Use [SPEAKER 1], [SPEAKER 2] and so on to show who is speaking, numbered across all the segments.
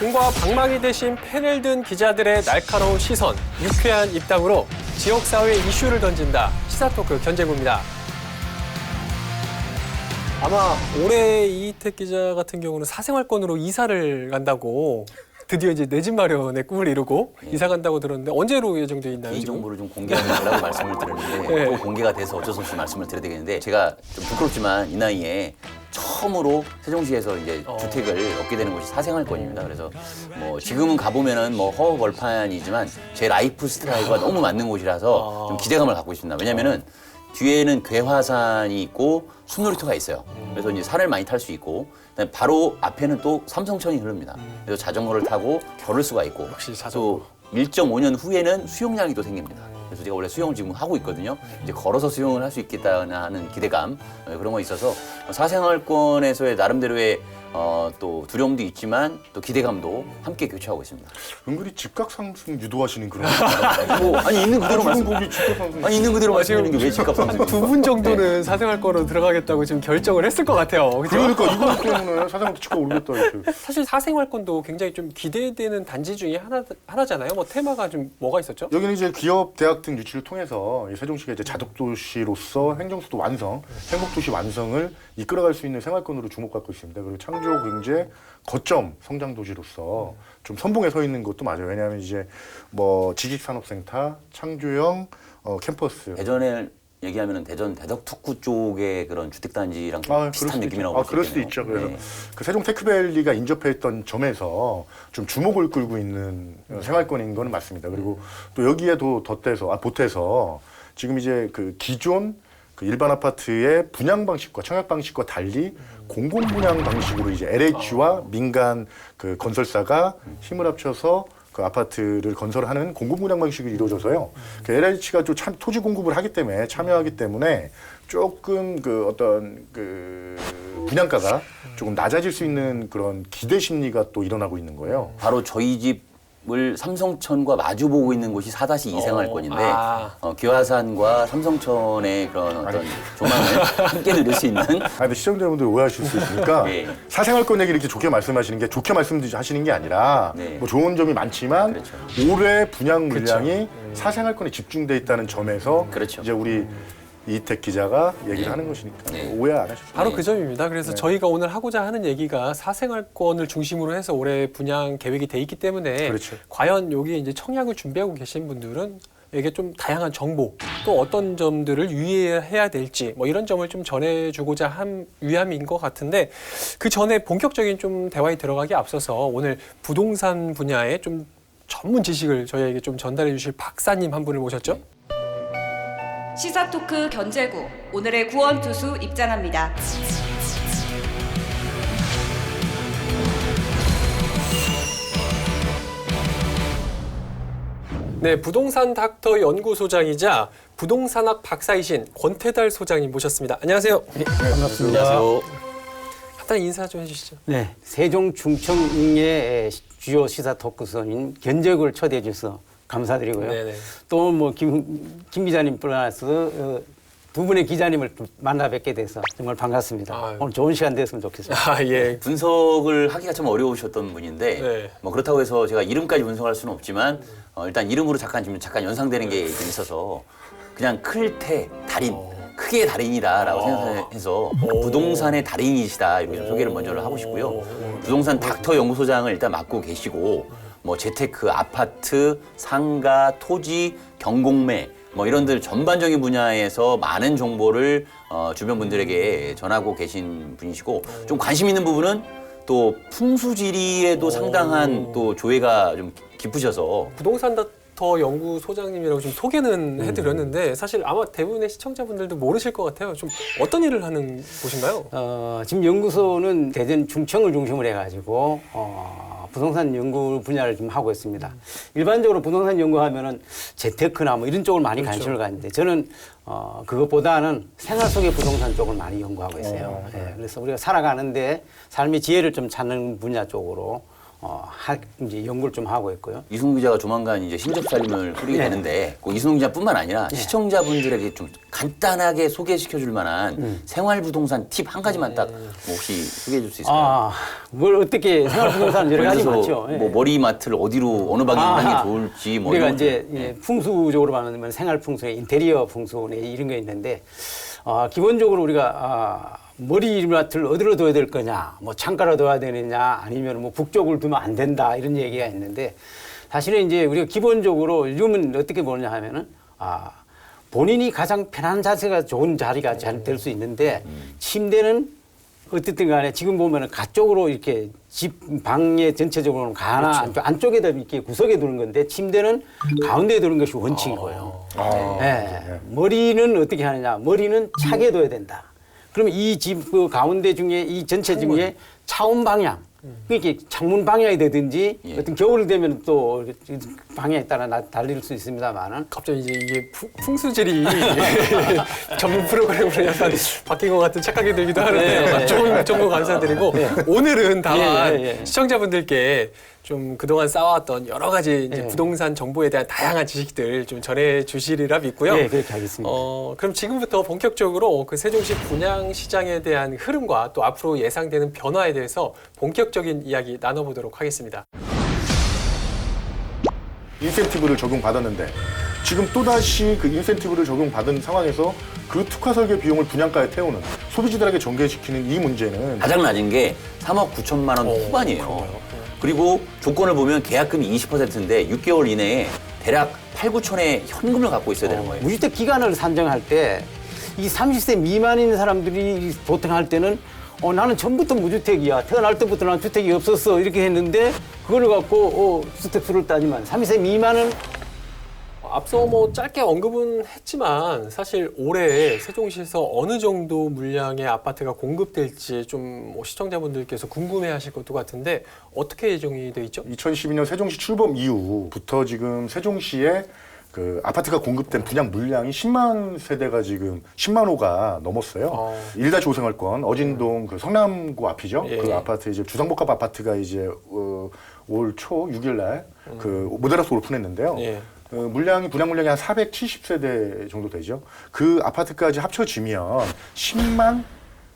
[SPEAKER 1] 등과 방망이 대신 펜을 든 기자들의 날카로운 시선, 유쾌한 입담으로 지역사회 이슈를 던진다. 시사토크 견제구입니다. 아마 올해 이희택 기자 같은 경우는 사생활권으로 이사를 간다고 드디어 이제 내 집 마련의 꿈을 이루고 이사 간다고 들었는데 언제로 예정돼 있나요?
[SPEAKER 2] 개인정보를 좀 공개하는 거라고 말씀을 드렸는데 또 공개가 돼서 어쩔 수 없이 말씀을 드려야 되겠는데 제가 좀 부끄럽지만 이 나이에 처음으로 세종시에서 이제 주택을 얻게 되는 곳이 사생활권입니다. 그래서 뭐 지금은 가보면은 뭐 허허벌판이지만 제 라이프 스타일과 너무 맞는 곳이라서 좀 기대감을 갖고 있습니다. 왜냐면은 뒤에는 괴화산이 있고 숲놀이터가 있어요. 그래서 이제 산을 많이 탈 수 있고 그다음에 바로 앞에는 또 삼성천이 흐릅니다. 그래서 자전거를 타고 걸을 수가 있고
[SPEAKER 1] 역시
[SPEAKER 2] 또 1.5년 후에는 수영장이 또 생깁니다. 그래서 제가 원래 수영을 지금 하고 있거든요. 이제 걸어서 수영을 할 수 있겠다는 기대감 그런 거 있어서 사생활권에서의 나름대로의 또 두려움도 있지만 또 기대감도 함께 교차하고 있습니다.
[SPEAKER 3] 은근히 집값 상승 유도하시는 그런
[SPEAKER 2] 아니 있는 그대로 말씀.
[SPEAKER 3] 거기 집값 상승.
[SPEAKER 2] 아니 있는 그대로 말씀드리는 게 왜 집값 상승?
[SPEAKER 1] 두 분 정도는 사생활권으로 들어가겠다고 지금 결정을 했을 것 같아요. 그죠?
[SPEAKER 3] 그러니까 이거 때문에 사장님도 집값 오르겠다 이렇게.
[SPEAKER 1] 사실 사생활권도 굉장히 좀 기대되는 단지 중에 하나잖아요. 뭐 테마가 좀 뭐가 있었죠?
[SPEAKER 3] 여기는 이제 기업, 대학 등 유치를 통해서 이 세종시가 이제 자덕도시로서 행정수도 완성, 행복도시 완성을 이끌어갈 수 있는 생활권으로 주목받고 있습니다. 그리고 창조 경제 거점 성장 도시로서 좀 선봉에 서 있는 것도 맞아요. 왜냐하면 이제 뭐 지식산업센터, 창조형 캠퍼스.
[SPEAKER 2] 대전에 얘기하면은 대전 대덕특구 쪽의 그런 주택단지랑 좀 비슷한 느낌이라고 볼 수
[SPEAKER 3] 그럴 수도 있죠. 그래서 그 세종 테크밸리가 인접했던 점에서 좀 주목을 끌고 있는 생활권인 건 맞습니다. 그리고 또 여기에도 보태서 지금 이제 그 기존 그 일반 아파트의 분양 방식과 청약 방식과 달리 공공 분양 방식으로 이제 LH와 민간 그 건설사가 힘을 합쳐서 그 아파트를 건설하는 공공 분양 방식이 이루어져서요. 그 LH가 또 토지 공급을 하기 때문에 참여하기 때문에 조금 그 어떤 그 분양가가 조금 낮아질 수 있는 그런 기대 심리가 또 일어나고 있는 거예요.
[SPEAKER 2] 바로 저희 집을 삼성천과 마주 보고 있는 곳이 4-2 생활권인데 괴화산과 삼성천의 그런 어떤 조망을 함께 누릴 수 있는
[SPEAKER 3] 근데 시청자분들 오해하실 수 있으니까
[SPEAKER 2] 네.
[SPEAKER 3] 사생활권 얘기 이렇게 좋게 말씀하시는 게 좋게 말씀하시는 게 아니라
[SPEAKER 2] 네.
[SPEAKER 3] 뭐 좋은 점이 많지만
[SPEAKER 2] 그렇죠.
[SPEAKER 3] 올해 분양 물량이 사생활권에 집중돼 있다는 점에서
[SPEAKER 2] 그렇죠.
[SPEAKER 3] 이제 우리 이희택 기자가 얘기를 하는 것이니까 오해 안 하셔도
[SPEAKER 1] 바로
[SPEAKER 2] 네.
[SPEAKER 1] 그 점입니다. 그래서 저희가 오늘 하고자 하는 얘기가 사생활권을 중심으로 해서 올해 분양 계획이 돼 있기 때문에
[SPEAKER 3] 그렇죠.
[SPEAKER 1] 과연 여기 이제 청약을 준비하고 계신 분들은 이게 좀 다양한 정보 또 어떤 점들을 유의해야 될지 뭐 이런 점을 좀 전해주고자 한 위함인 것 같은데 그 전에 본격적인 좀 대화에 들어가기 앞서서 오늘 부동산 분야에 좀 전문 지식을 저희에게 좀 전달해 주실 박사님 한 분을 모셨죠.
[SPEAKER 4] 시사토크 견제구 오늘의 구원투수 입장합니다.
[SPEAKER 1] 네, 부동산 닥터 연구소장이자 부동산학 박사이신 권태달 소장님 모셨습니다. 안녕하세요.
[SPEAKER 5] 네, 반갑습니다.
[SPEAKER 2] 안녕하세요.
[SPEAKER 1] 간단히 인사 좀 해주시죠.
[SPEAKER 5] 네, 세종 중청의 주요 시사 토크선인 견제구를 초대해 주셔서 감사드리고요.
[SPEAKER 1] 네네.
[SPEAKER 5] 또 뭐 김 기자님 플러스 두 분의 기자님을 만나 뵙게 돼서 정말 반갑습니다.
[SPEAKER 1] 아유.
[SPEAKER 5] 오늘 좋은 시간 됐으면 좋겠습니다.
[SPEAKER 1] 아, 예.
[SPEAKER 2] 분석을 하기가 좀 어려우셨던 분인데
[SPEAKER 1] 네.
[SPEAKER 2] 뭐 그렇다고 해서 제가 이름까지 분석할 수는 없지만 일단 이름으로 잠깐 연상되는 게 좀 있어서 그냥 클테 달인 크게 달인이다라고 생각해서 부동산의 달인이시다 이렇게 좀 소개를 먼저 하고 싶고요. 부동산 닥터 연구소장을 일단 맡고 계시고 뭐 재테크, 아파트, 상가, 토지, 경공매 뭐 이런들 전반적인 분야에서 많은 정보를 주변 분들에게 전하고 계신 분이시고 좀 관심 있는 부분은 또 풍수지리에도 상당한 또 조예가 좀 깊으셔서
[SPEAKER 1] 부동산 닥터 연구소장님이라고 좀 소개는 해드렸는데 사실 아마 대부분의 시청자분들도 모르실 것 같아요. 좀 어떤 일을 하는 곳인가요?
[SPEAKER 5] 지금 연구소는 대전 중청을 중심으로 해가지고 부동산 연구 분야를 좀 하고 있습니다. 일반적으로 부동산 연구하면은 재테크나 뭐 이런 쪽을 많이 관심을 갖는데 저는 그것보다는 생활 속의 부동산 쪽을 많이 연구하고 있어요. 예, 그래서 우리가 살아가는데 삶의 지혜를 좀 찾는 분야 쪽으로 이제 연구를 좀 하고 있고요.
[SPEAKER 2] 이승훈 기자가 조만간 이제 신접살림을 꾸리게
[SPEAKER 5] 네.
[SPEAKER 2] 되는데 그 이승훈 기자뿐만 아니라 시청자분들에게 좀 간단하게 소개시켜줄 만한 생활부동산 팁 한 가지만 딱 뭐 혹시 소개해줄 수 있을까요?
[SPEAKER 5] 뭘 어떻게 생활부동산 여러 가지
[SPEAKER 2] 그래서
[SPEAKER 5] 많죠. 예.
[SPEAKER 2] 뭐 머리맡을 어디로 어느 방향으로 하는 게 좋을지 뭐
[SPEAKER 5] 우리가
[SPEAKER 2] 이런
[SPEAKER 5] 이제
[SPEAKER 2] 것들. 네.
[SPEAKER 5] 풍수적으로 말하면 생활 풍수에 인테리어 풍수에 이런 게 있는데 기본적으로 우리가 머리맡을 어디로 둬야 될 거냐, 뭐 창가로 둬야 되느냐, 아니면 뭐 북쪽을 두면 안 된다 이런 얘기가 있는데 사실은 이제 우리가 기본적으로 요즘은 어떻게 보느냐 하면은 본인이 가장 편한 자세가 좋은 자리가 잘 될 수 있는데 침대는 어쨌든 간에 지금 보면은 가쪽으로 이렇게 집 방의 전체적으로는 가나 안쪽에다 이렇게 구석에 두는 건데 침대는 가운데에 두는 것이 원칙인 거예요. 네. 머리는 어떻게 하느냐? 머리는 차게 둬야 된다. 그러면 이 집 그 가운데 중에 이 전체 중에 차원 방향, 이렇게 창문 방향이 되든지 어떤 겨울이 되면 또 방향에 따라 달릴 수 있습니다만은
[SPEAKER 1] 갑자기 이제 이게 풍수지리 전문 프로그램으로 약간 바뀐 것 같은 착각이 들기도 하는데요. 좋은 정보 감사드리고 오늘은 다만 시청자분들께 좀 그동안 쌓아왔던 여러 가지 이제 부동산 정보에 대한 다양한 지식들 좀 전해주시리라 믿고요.
[SPEAKER 5] 네, 그렇게 하겠습니다.
[SPEAKER 1] 그럼 지금부터 본격적으로 그 세종시 분양 시장에 대한 흐름과 또 앞으로 예상되는 변화에 대해서 본격적인 이야기 나눠보도록 하겠습니다.
[SPEAKER 3] 인센티브를 적용받았는데 지금 또다시 그 인센티브를 적용받은 상황에서 그 특화 설계 비용을 분양가에 태우는 소비자들에게 전개시키는 이 문제는
[SPEAKER 2] 가장 낮은 게 3억 9천만 원 후반이에요. 그리고 조건을 보면 계약금이 20%인데 6개월 이내에 대략 8, 9천의 현금을 갖고 있어야 되는 거예요.
[SPEAKER 5] 무주택 기간을 산정할 때 이 30세 미만인 사람들이 보통 할 때는 나는 처음부터 무주택이야. 태어날 때부터 난 주택이 없었어. 이렇게 했는데 그걸 갖고 주택수를 따지면 30세 미만은
[SPEAKER 1] 앞서 뭐 짧게 언급은 했지만 사실 올해 세종시에서 어느 정도 물량의 아파트가 공급될지 좀뭐 시청자분들께서 궁금해하실 것도 같은데 어떻게 예정이 돼 있죠?
[SPEAKER 3] 2012년 세종시 출범 이후부터 지금 세종시에 그 아파트가 공급된 분양 물량이 10만 세대가 지금 10만 호가 넘었어요. 1-5 생활권 어진동 그 성남구 앞이죠.
[SPEAKER 1] 예.
[SPEAKER 3] 그 아파트 이제 주상복합 아파트가 이제 올 초 6일 날 그 모델하우스 오픈했는데요.
[SPEAKER 1] 예.
[SPEAKER 3] 물량이 분양 물량이 한 470세대 정도 되죠. 그 아파트까지 합쳐지면 10만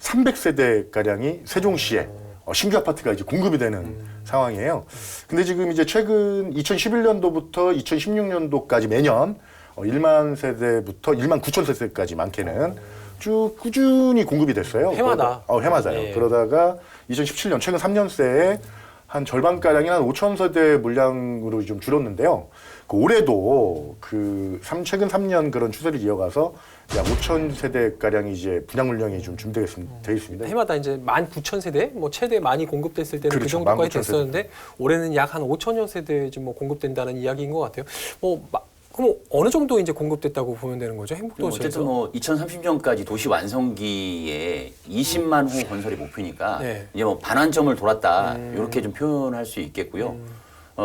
[SPEAKER 3] 300세대 가량이 세종시에 신규 아파트가 이제 공급이 되는 상황이에요. 근데 지금 이제 최근 2011년도부터 2016년도까지 매년 1만 세대부터 1만 9천 세대까지 많게는 쭉 꾸준히 공급이 됐어요.
[SPEAKER 1] 해마다.
[SPEAKER 3] 해마다요.
[SPEAKER 1] 예.
[SPEAKER 3] 그러다가 2017년 최근 3년 새에 한 절반가량이 한 5천 세대 물량으로 좀 줄었는데요. 그 올해도 최근 3년 그런 추세를 이어가서 약 5천 세대가량이 이제 분양 물량이 좀 준비되어 있습니다.
[SPEAKER 1] 해마다 이제 19,000세대, 뭐 최대 많이 공급됐을 때는 그
[SPEAKER 3] 그렇죠.
[SPEAKER 1] 정도까지
[SPEAKER 3] 19,000
[SPEAKER 1] 됐었는데 올해는 약 한 5천여 세대 좀 뭐 공급된다는 이야기인 것 같아요. 그럼 어느 정도 이제 공급됐다고 보면 되는 거죠? 행복도시에서?
[SPEAKER 2] 어쨌든 뭐 2030년까지 도시 완성기에 20만 호 건설이 목표니까
[SPEAKER 1] 네.
[SPEAKER 2] 이제 뭐 반환점을 돌았다 이렇게 좀 표현할 수 있겠고요.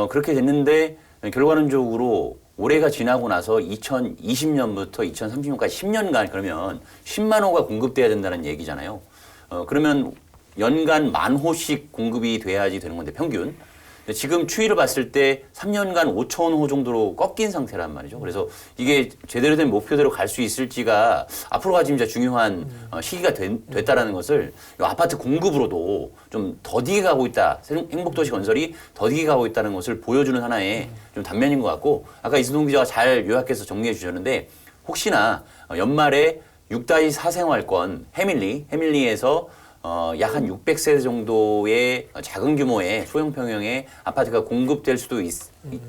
[SPEAKER 2] 그렇게 됐는데 결과론적으로 올해가 지나고 나서 2020년부터 2030년까지 10년간 그러면 10만 호가 공급돼야 된다는 얘기잖아요. 그러면 연간 10,000호씩 공급이 돼야지 되는 건데 평균. 지금 추이를 봤을 때 3년간 5,000호 정도로 꺾인 상태란 말이죠. 그래서 이게 제대로 된 목표대로 갈 수 있을지가 앞으로가 진짜 중요한 시기가 됐다라는 것을 이 아파트 공급으로도 좀 더디게 가고 있다. 행복도시 건설이 더디게 가고 있다는 것을 보여주는 하나의 좀 단면인 것 같고 아까 이승동 기자가 잘 요약해서 정리해 주셨는데 혹시나 연말에 6-4 생활권 해밀리에서 약 한 600세대 정도의 작은 규모의 소형 평형의 아파트가 공급될 수도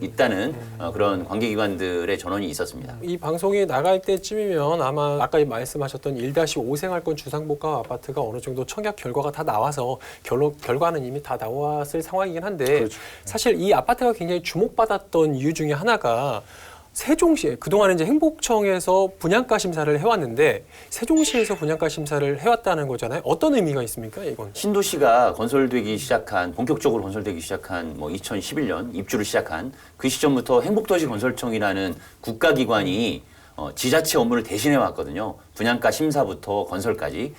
[SPEAKER 2] 있다는 그런 관계기관들의 전언이 있었습니다.
[SPEAKER 1] 이 방송이 나갈 때쯤이면 아마 아까 말씀하셨던 1-5 생활권 주상복합 아파트가 어느 정도 청약 결과가 다 나와서 결과는 이미 다 나왔을 상황이긴 한데
[SPEAKER 3] 그렇죠.
[SPEAKER 1] 사실 이 아파트가 굉장히 주목받았던 이유 중에 하나가 세종시에 그동안 이제 행복청에서 분양가 심사를 해왔는데 세종시에서 분양가 심사를 해왔다는 거잖아요. 어떤 의미가 있습니까, 이건?
[SPEAKER 2] 신도시가 본격적으로 건설되기 시작한 뭐 2011년 입주를 시작한 그 시점부터 행복도시 건설청이라는 국가기관이 지자체 업무를 대신해 왔거든요. 분양가 심사부터 건설까지.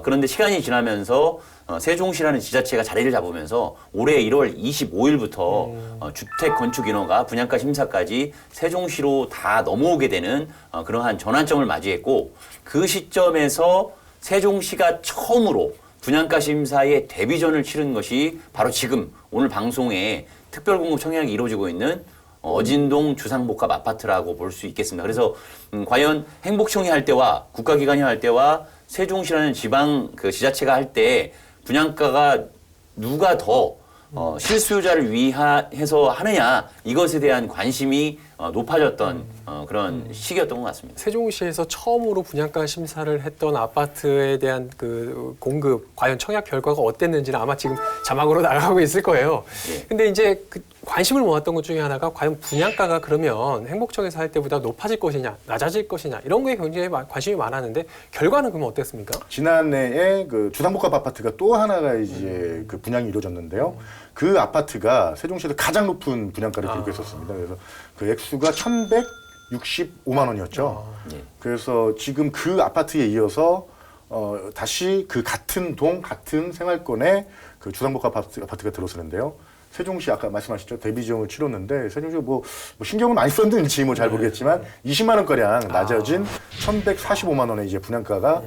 [SPEAKER 2] 그런데 시간이 지나면서 세종시라는 지자체가 자리를 잡으면서 올해 1월 25일부터 주택 건축 인허가 분양가 심사까지 세종시로 다 넘어오게 되는 그러한 전환점을 맞이했고 그 시점에서 세종시가 처음으로 분양가 심사의 데뷔전을 치른 것이 바로 지금 오늘 방송에 특별공급 청약이 이루어지고 있는 어진동 주상복합 아파트라고 볼 수 있겠습니다. 그래서 과연 행복청이 할 때와 국가기관이 할 때와 세종시라는 지방 그 지자체가 할 때 분양가가 누가 더 실수요자를 위해서 하느냐 이것에 대한 관심이 높아졌던 그런 시기였던 것 같습니다.
[SPEAKER 1] 세종시에서 처음으로 분양가 심사를 했던 아파트에 대한 그 공급, 과연 청약 결과가 어땠는지는 아마 지금 자막으로 나가고 있을 거예요.
[SPEAKER 2] 예.
[SPEAKER 1] 근데 이제 그 관심을 모았던 것 중에 하나가 과연 분양가가 그러면 행복청에서 할 때보다 높아질 것이냐, 낮아질 것이냐 이런 거에 굉장히 관심이 많았는데 결과는 그러면 어땠습니까?
[SPEAKER 3] 지난해에 그 주상복합 아파트가 또 하나가 이제 그 분양이 이루어졌는데요. 그 아파트가 세종시에서 가장 높은 분양가를 기록했었습니다. 그래서 그 액수가 1,165만 원이었죠.
[SPEAKER 2] 예.
[SPEAKER 3] 그래서 지금 그 아파트에 이어서 다시 그 같은 동, 같은 생활권에 그 주상복합 아파트가 들어서는데요. 세종시 아까 말씀하셨죠. 데뷔전을 치렀는데 세종시가 뭐 신경을 많이 썼는지 뭐 잘 모르겠지만 20만 원가량 낮아진 1,145만 원의 이제 분양가가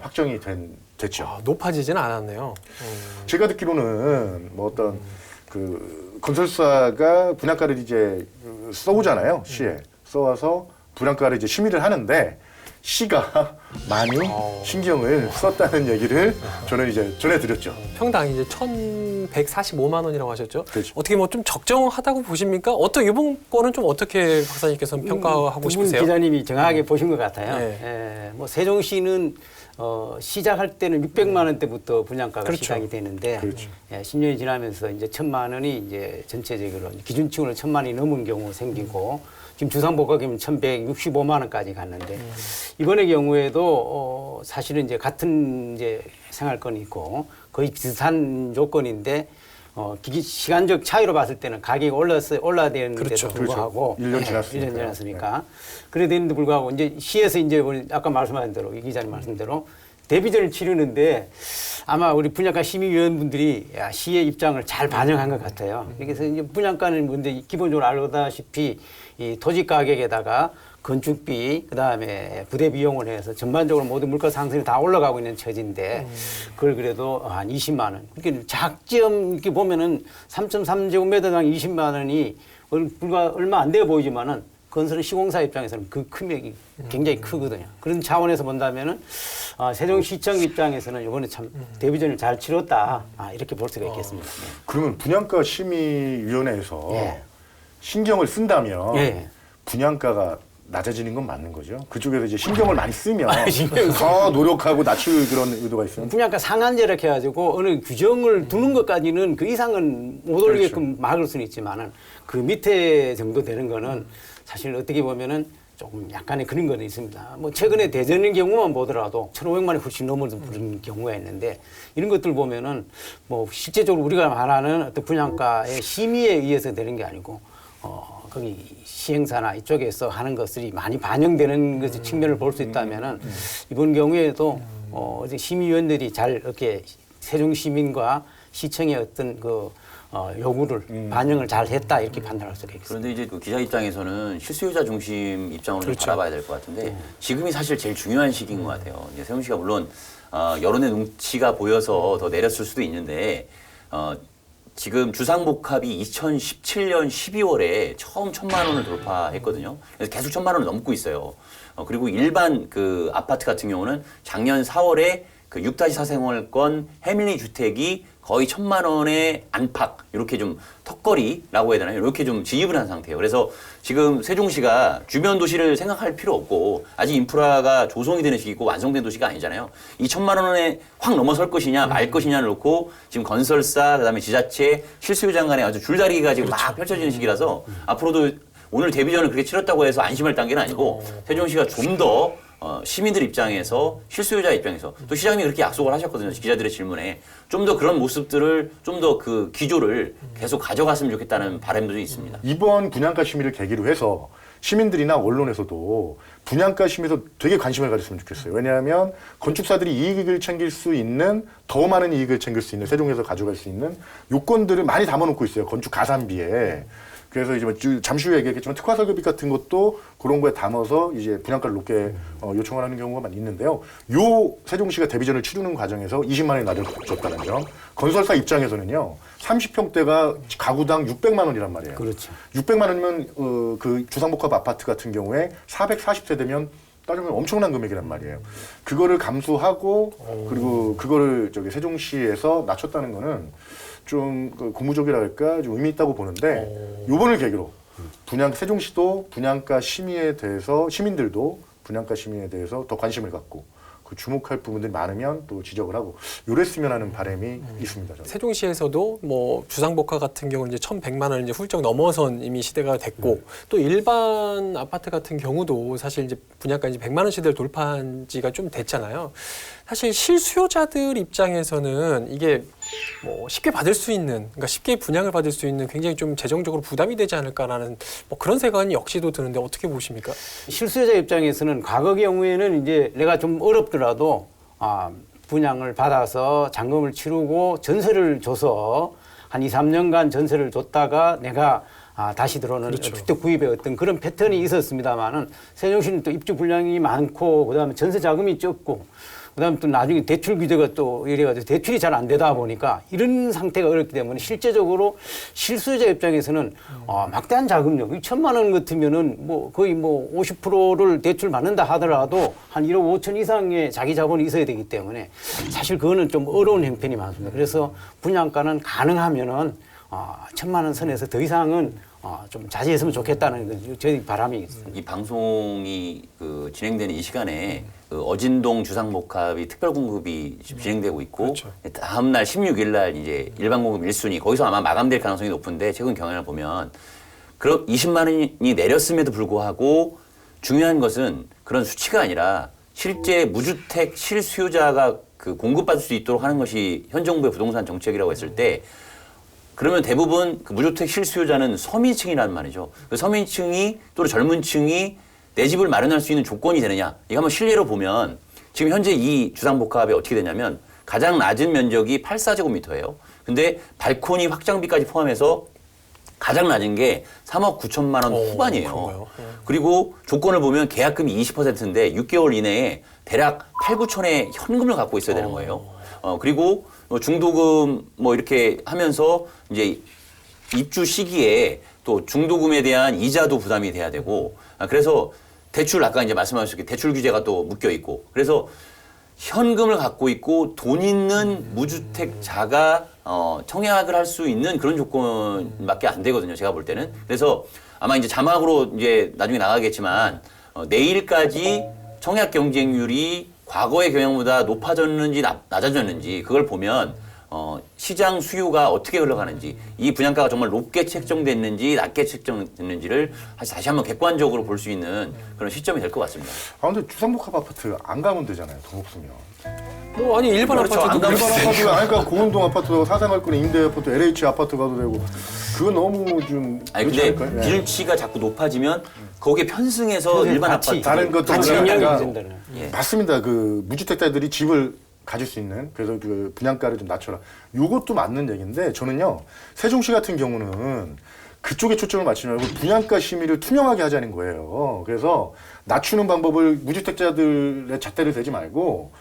[SPEAKER 3] 확정이 됐죠.
[SPEAKER 1] 높아지진 않았네요.
[SPEAKER 3] 제가 듣기로는 뭐 어떤 그 건설사가 분양가를 이제 써오잖아요. 시에 써와서 분양가를 이제 심의를 하는데 시가 많이 신경을 썼다는 얘기를 저는 이제 전해드렸죠.
[SPEAKER 1] 평당 이제 1,145만 원이라고 하셨죠?
[SPEAKER 3] 그렇죠.
[SPEAKER 1] 어떻게 뭐 좀 적정하다고 보십니까? 이번 거는 좀 어떻게 박사님께서는 평가하고
[SPEAKER 5] 두분
[SPEAKER 1] 싶으세요?
[SPEAKER 5] 기자님이 정확하게 보신 것 같아요.
[SPEAKER 1] 네.
[SPEAKER 5] 뭐 세종시는 시작할 때는 600만 원대부터 분양가가
[SPEAKER 1] 그렇죠.
[SPEAKER 5] 시작이 되는데
[SPEAKER 3] 그렇죠.
[SPEAKER 5] 10년이 지나면서 이제 1,000만 원이 이제 전체적으로 기준치고는 1,000만 원이 넘은 경우 생기고 지금 주상복합이면 1,165만 원까지 갔는데 이번의 경우에도 사실은 이제 같은 이제 생활권이 있고 거의 비슷한 조건인데 시간적 차이로 봤을 때는 가격이 올라야 되는데도
[SPEAKER 1] 그렇죠.
[SPEAKER 5] 불구하고
[SPEAKER 3] 그렇죠. 1년 지났으니까.
[SPEAKER 5] 1년 지났으니까 그래 되는데 불구하고 이제 시에서 이제 아까 말씀하신 대로 이 기자님 말씀대로 데뷔전을 치르는데 아마 우리 분양가 심의위원분들이 시의 입장을 잘 반영한 것 같아요. 그래서 이제 분양가는 뭔데 기본적으로 알다시피 이 토지 가격에다가 건축비, 그다음에 부대 비용을 해서 전반적으로 모든 물가 상승이 다 올라가고 있는 처지인데 그걸 그래도 한 20만 원. 그렇게 작지엄 이렇게 보면은 3.3제곱미터당 20만 원이 얼마 안 돼 보이지만은 건설은 시공사 입장에서는 그 금액이 굉장히 크거든요. 그런 차원에서 본다면은 세종시청 입장에서는 이번에 참 데뷔전을 잘 치렀다 이렇게 볼 수가 있겠습니다.
[SPEAKER 3] 그러면 분양가 심의위원회에서
[SPEAKER 5] 예.
[SPEAKER 3] 신경을 쓴다면
[SPEAKER 5] 예.
[SPEAKER 3] 분양가가 낮아지는 건 맞는 거죠. 그쪽에서 이제 신경을 많이 쓰면
[SPEAKER 5] 신경
[SPEAKER 3] 더 노력하고 낮출 그런 의도가 있으면
[SPEAKER 5] 분양가 상한제라 해가지고 어느 규정을 두는 것까지는 그 이상은 못 올리게끔 막을 수는 있지만은 그 밑에 정도 되는 거는 사실 어떻게 보면은 조금 약간의 그런 건 있습니다. 뭐 최근에 대전의 경우만 보더라도 1,500만이 훨씬 넘는 경우가 있는데 이런 것들 보면은 뭐 실제적으로 우리가 말하는 어떤 분양가의 심의에 의해서 되는 게 아니고 거기 시행사나 이쪽에서 하는 것들이 많이 반영되는 그 측면을 볼 수 있다면은 이번 경우에도 이제 심의위원들이 잘 이렇게 세종시민과 시청의 어떤 그 요구를 반영을 잘 했다 이렇게 판단할 수가 있습니다.
[SPEAKER 2] 그런데 이제 그 기자 입장에서는 실수요자 중심 입장으로 좀 바라봐야 될 것 같은데 지금이 사실 제일 중요한 시기인 것 같아요. 이제 세종시가 물론 여론의 눈치가 보여서 더 내렸을 수도 있는데 지금 주상복합이 2017년 12월에 처음 1,000만 원을 돌파했거든요. 그래서 계속 1,000만 원을 넘고 있어요. 그리고 일반 그 아파트 같은 경우는 작년 4월에 그 6-4 생활권 해밀리 주택이 거의 1,000만 원의 안팎, 이렇게 좀 턱걸이라고 해야 되나요? 이렇게 좀 지입을 한 상태예요. 그래서 지금 세종시가 주변 도시를 생각할 필요 없고 아직 인프라가 조성이 되는 시기고 완성된 도시가 아니잖아요. 이 1,000만 원에 확 넘어설 것이냐 말 것이냐를 놓고 지금 건설사, 그다음에 지자체, 실수요자 간에 아주 줄다리기가 지금 막 펼쳐지는 시기라서 앞으로도 오늘 데뷔전을 그렇게 치렀다고 해서 안심할 단계는 아니고 세종시가 좀 더 시민들 입장에서 실수요자 입장에서 또 시장님이 그렇게 약속을 하셨거든요. 기자들의 질문에 좀 더 그런 모습들을 좀 더 그 기조를 계속 가져갔으면 좋겠다는 바람도 좀 있습니다.
[SPEAKER 3] 이번 분양가 심의를 계기로 해서 시민들이나 언론에서도 분양가 심의에서 되게 관심을 가졌으면 좋겠어요. 왜냐하면 건축사들이 이익을 챙길 수 있는 더 많은 이익을 챙길 수 있는 세종에서 가져갈 수 있는 요건들을 많이 담아놓고 있어요. 건축 가산비에. 그래서 이제 뭐 잠시 후에 얘기했겠지만 특화 설계비 같은 것도 그런 거에 담아서 이제 분양가를 높게 요청을 하는 경우가 많이 있는데요. 요 세종시가 대비전을 치르는 과정에서 20만 원이 낮아졌다는 점. 건설사 입장에서는요. 30평대가 가구당 600만 원이란 말이에요.
[SPEAKER 5] 그렇죠.
[SPEAKER 3] 600만 원이면 그 주상복합 아파트 같은 경우에 440세대면 따지면 엄청난 금액이란 말이에요. 그거를 감수하고 그리고 그거를 저기 세종시에서 낮췄다는 거는 좀 그 고무적이랄까 좀 의미 있다고 보는데 요번을 계기로 세종시도 분양가 심의에 대해서 시민들도 분양가 심의에 대해서 더 관심을 갖고 그 주목할 부분들이 많으면 또 지적을 하고 요랬으면 하는 바람이 있습니다. 저는.
[SPEAKER 1] 세종시에서도 뭐 주상복합 같은 경우는 이제 1,100만 원 이제 훌쩍 넘어선 이미 시대가 됐고 또 일반 아파트 같은 경우도 사실 이제 분양가 이제 100만 원 시대를 돌파한 지가 좀 됐잖아요. 사실 실수요자들 입장에서는 이게 뭐 쉽게 받을 수 있는, 그러니까 쉽게 분양을 받을 수 있는 굉장히 좀 재정적으로 부담이 되지 않을까라는 뭐 그런 생각이 역시도 드는데 어떻게 보십니까?
[SPEAKER 5] 실수요자 입장에서는 과거 경우에는 이제 내가 좀 어렵더라도 분양을 받아서 잔금을 치르고 전세를 줘서 한 2, 3년간 전세를 줬다가 내가 다시 들어오는
[SPEAKER 1] 그렇죠.
[SPEAKER 5] 주택 구입의 어떤 그런 패턴이 있었습니다만은 세종시는 또 입주 분량이 많고 그다음에 전세 자금이 적고 그다음에 또 나중에 대출 규제가 또 이래가지고 대출이 잘 안 되다 보니까 이런 상태가 어렵기 때문에 실제적으로 실수요자 입장에서는 막대한 자금력, 1,000만 원 같으면은 뭐 거의 뭐 50%를 대출 받는다 하더라도 한 1억 5천 이상의 자기 자본이 있어야 되기 때문에 사실 그거는 좀 어려운 형편이 많습니다. 그래서 분양가는 가능하면은 1,000만 원 선에서 더 이상은 좀 자제했으면 좋겠다는 건 저희 바람이 있습니다.
[SPEAKER 2] 이 방송이 그 진행되는 이 시간에 그 어진동 주상복합이 특별 공급이 지금 진행되고 있고
[SPEAKER 1] 그렇죠.
[SPEAKER 2] 다음 날 16일 날 이제 일반 공급 1순위 거기서 아마 마감될 가능성이 높은데 최근 경향을 보면 그런 20만 원이 내렸음에도 불구하고 중요한 것은 그런 수치가 아니라 실제 무주택 실수요자가 그 공급받을 수 있도록 하는 것이 현 정부의 부동산 정책이라고 했을 때 그러면 대부분 그 무주택 실수요자는 서민층이라는 말이죠. 그 서민층이 또는 젊은 층이 내 집을 마련할 수 있는 조건이 되느냐. 이거 한번 실례로 보면 지금 현재 이 주상복합이 어떻게 되냐면 가장 낮은 면적이 84제곱미터예요. 근데 발코니 확장비까지 포함해서 가장 낮은 게 3억 9천만 원 후반이에요.
[SPEAKER 1] 그런가요?
[SPEAKER 2] 그리고 조건을 보면 계약금이 20%인데 6개월 이내에 대략 8, 9천의 현금을 갖고 있어야 되는 거예요. 그리고 중도금 뭐 이렇게 하면서 이제 입주 시기에 또 중도금에 대한 이자도 부담이 돼야 되고 그래서 대출 아까 이제 말씀하셨듯이 대출 규제가 또 묶여 있고 그래서 현금을 갖고 있고 돈 있는 무주택자가 청약을 할 수 있는 그런 조건밖에 안 되거든요. 제가 볼 때는. 그래서 아마 이제 자막으로 이제 나중에 나가겠지만 내일까지 청약 경쟁률이 과거의 경향보다 높아졌는지 낮아졌는지 그걸 보면 시장 수요가 어떻게 흘러가는지 이 분양가가 정말 높게 책정됐는지 낮게 책정됐는지를 다시 한번 객관적으로 볼 수 있는 그런 시점이 될 것 같습니다.
[SPEAKER 3] 근데 주상복합 아파트 안 가면 되잖아요. 돈 없으면.
[SPEAKER 1] 뭐 아니 일반
[SPEAKER 2] 그렇죠.
[SPEAKER 1] 아파트도
[SPEAKER 2] 안
[SPEAKER 3] 일반 아파트가 아니까 고운동 아파트, 사생활권의 임대 아파트, LH 아파트 가도 되고 그거 너무 좀
[SPEAKER 2] 아니
[SPEAKER 3] 그렇지
[SPEAKER 2] 근데
[SPEAKER 3] 않을까요? 예.
[SPEAKER 2] 기준치가 자꾸 높아지면 거기에 편승해서 일반
[SPEAKER 5] 같이
[SPEAKER 2] 아파트
[SPEAKER 3] 다른 것도
[SPEAKER 5] 같이
[SPEAKER 3] 그러니까
[SPEAKER 5] 인양이 된다는.
[SPEAKER 2] 예.
[SPEAKER 3] 맞습니다. 그 무주택자들이 집을 가질 수 있는 그래서 그 분양가를 좀 낮춰라. 이것도 맞는 얘기인데 저는요 세종시 같은 경우는 그쪽에 초점을 맞추지 말고 분양가 심의를 투명하게 하자는 거예요. 그래서 낮추는 방법을 무주택자들의 잣대를 대지 말고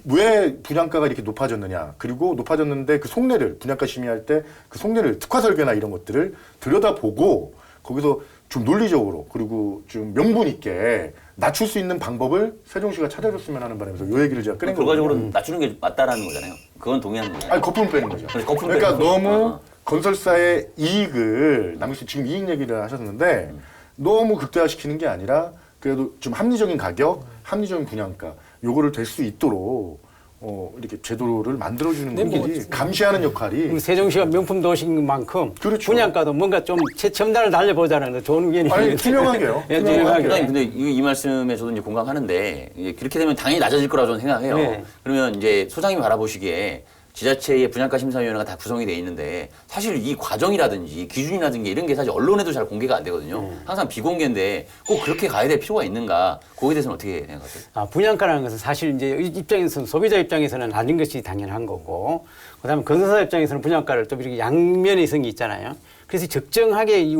[SPEAKER 3] 왜 분양가가 이렇게 높아졌느냐. 그리고 높아졌는데 그 속내를 분양가 심의할 때 그 속내를 특화 설계나 이런 것들을 들여다보고 거기서 좀 논리적으로 그리고 좀 명분 있게 낮출 수 있는 방법을 세종시가 찾아줬으면 하는 바람에서 이 얘기를 제가 꺼낸 거예요.
[SPEAKER 2] 결과적으로 낮추는 게 맞다라는 거잖아요. 그건 동의하는 거죠.
[SPEAKER 3] 아니 거품을 빼는 거죠.
[SPEAKER 2] 거품
[SPEAKER 3] 그러니까
[SPEAKER 2] 빼는 거죠.
[SPEAKER 3] 너무 건설사의 이익을 남기수 지금 이익 얘기를 하셨는데 너무 극대화시키는 게 아니라 그래도 좀 합리적인 가격, 합리적인 분양가 요거를 될 수 있도록 이렇게 제도를 만들어주는
[SPEAKER 1] 네, 뭐
[SPEAKER 3] 것이 감시하는 역할이
[SPEAKER 5] 우리 세종시가 명품 도시인 만큼
[SPEAKER 3] 그렇죠.
[SPEAKER 5] 분양가도 뭔가 좀 최첨단을 달려보자는 좋은 의견이
[SPEAKER 3] 아니 투명하게요.
[SPEAKER 5] 예,
[SPEAKER 3] 투명하게.
[SPEAKER 5] 투명하게.
[SPEAKER 2] 아니, 근데 이 말씀에 저도 이제 공감하는데 이제 그렇게 되면 당연히 낮아질 거라고 저는 생각해요.
[SPEAKER 5] 네.
[SPEAKER 2] 그러면 이제 소장님이 바라보시기에 지자체의 분양가 심사위원회가 다 구성이 돼 있는데 사실 이 과정이라든지 기준이라든지 이런 게 사실 언론에도 잘 공개가 안 되거든요. 항상 비공개인데 꼭 그렇게 가야 될 필요가 있는가? 거기에 대해서는 어떻게 생각하세요?
[SPEAKER 5] 분양가라는 것은 사실 이제 입장에서 소비자 입장에서는 아닌 것이 당연한 거고, 그다음에 건설사 입장에서는 분양가를 또 이렇게 양면의 성이 있잖아요. 그래서 적정하게 이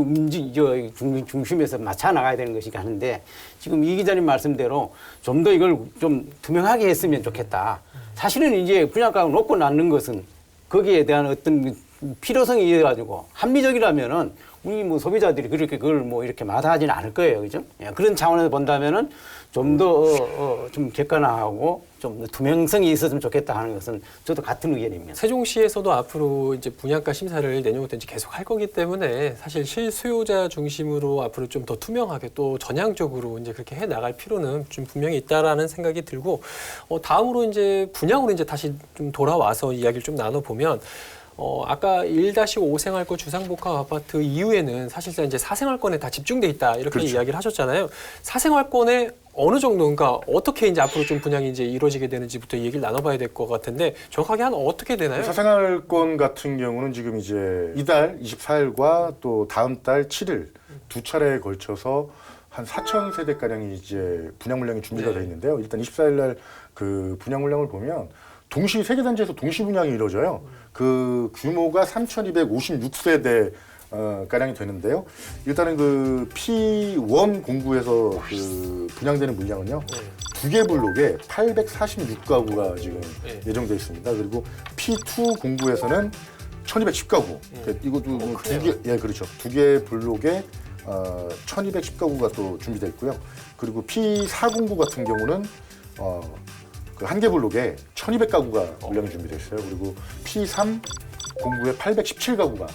[SPEAKER 5] 중심에서 맞춰 나가야 되는 것이 하는데, 지금 이 기자님 말씀대로 좀 더 이걸 좀 투명하게 했으면 좋겠다. 사실은 이제 분양가가 높고 낮는 것은 거기에 대한 어떤 필요성이 있어가지고 합리적이라면은 우리 뭐 소비자들이 그렇게 그걸 뭐 이렇게 마다하지는 않을 거예요, 그죠? 예, 그런 차원에서 본다면은 좀 더 좀 객관화하고 좀 투명성이 있었으면 좋겠다 하는 것은 저도 같은 의견입니다.
[SPEAKER 1] 세종시에서도 앞으로 이제 분양가 심사를 내년부터 이제 계속 할 거기 때문에 사실 실수요자 중심으로 앞으로 좀 더 투명하게 또 전향적으로 이제 그렇게 해 나갈 필요는 좀 분명히 있다라는 생각이 들고, 다음으로 이제 분양으로 이제 다시 좀 돌아와서 이야기를 좀 나눠보면, 아까 1-5 생활권 주상복합 아파트 이후에는 사실상 이제 사생활권에 다 집중돼 있다 이렇게
[SPEAKER 3] 그렇죠.
[SPEAKER 1] 이야기를 하셨잖아요. 사생활권에 어느 정도인가 어떻게 이제 앞으로 좀 분양이 이제 이루어지게 되는지부터 얘기를 나눠봐야 될 것 같은데, 정확하게 한 어떻게 되나요?
[SPEAKER 3] 사생활권 같은 경우는 지금 이제 이달 24일과 또 다음 달 7일 두 차례에 걸쳐서 한 4천 세대 가량이 이제 분양 물량이 준비가 돼 있는데요. 일단 24일 날 그 분양 물량을 보면 동시 세개 단지에서 동시 분양이 이루어져요. 그 규모가 3,256세대 가량이 되는데요. 일단은 그 P1 공구에서 그 분양되는 물량은요. 두 개 블록에 846가구가 지금 예정되어 있습니다. 그리고 P2 공구에서는 1,210가구. 이것도 두 개, 예, 그렇죠. 두 개 블록에 1,210가구가 또 준비되어 있고요. 그리고 P4 공구 같은 경우는 그 한 개 블록에 1,200가구가 물량이 준비되어 있어요. 그리고 P3 공구에 817가구가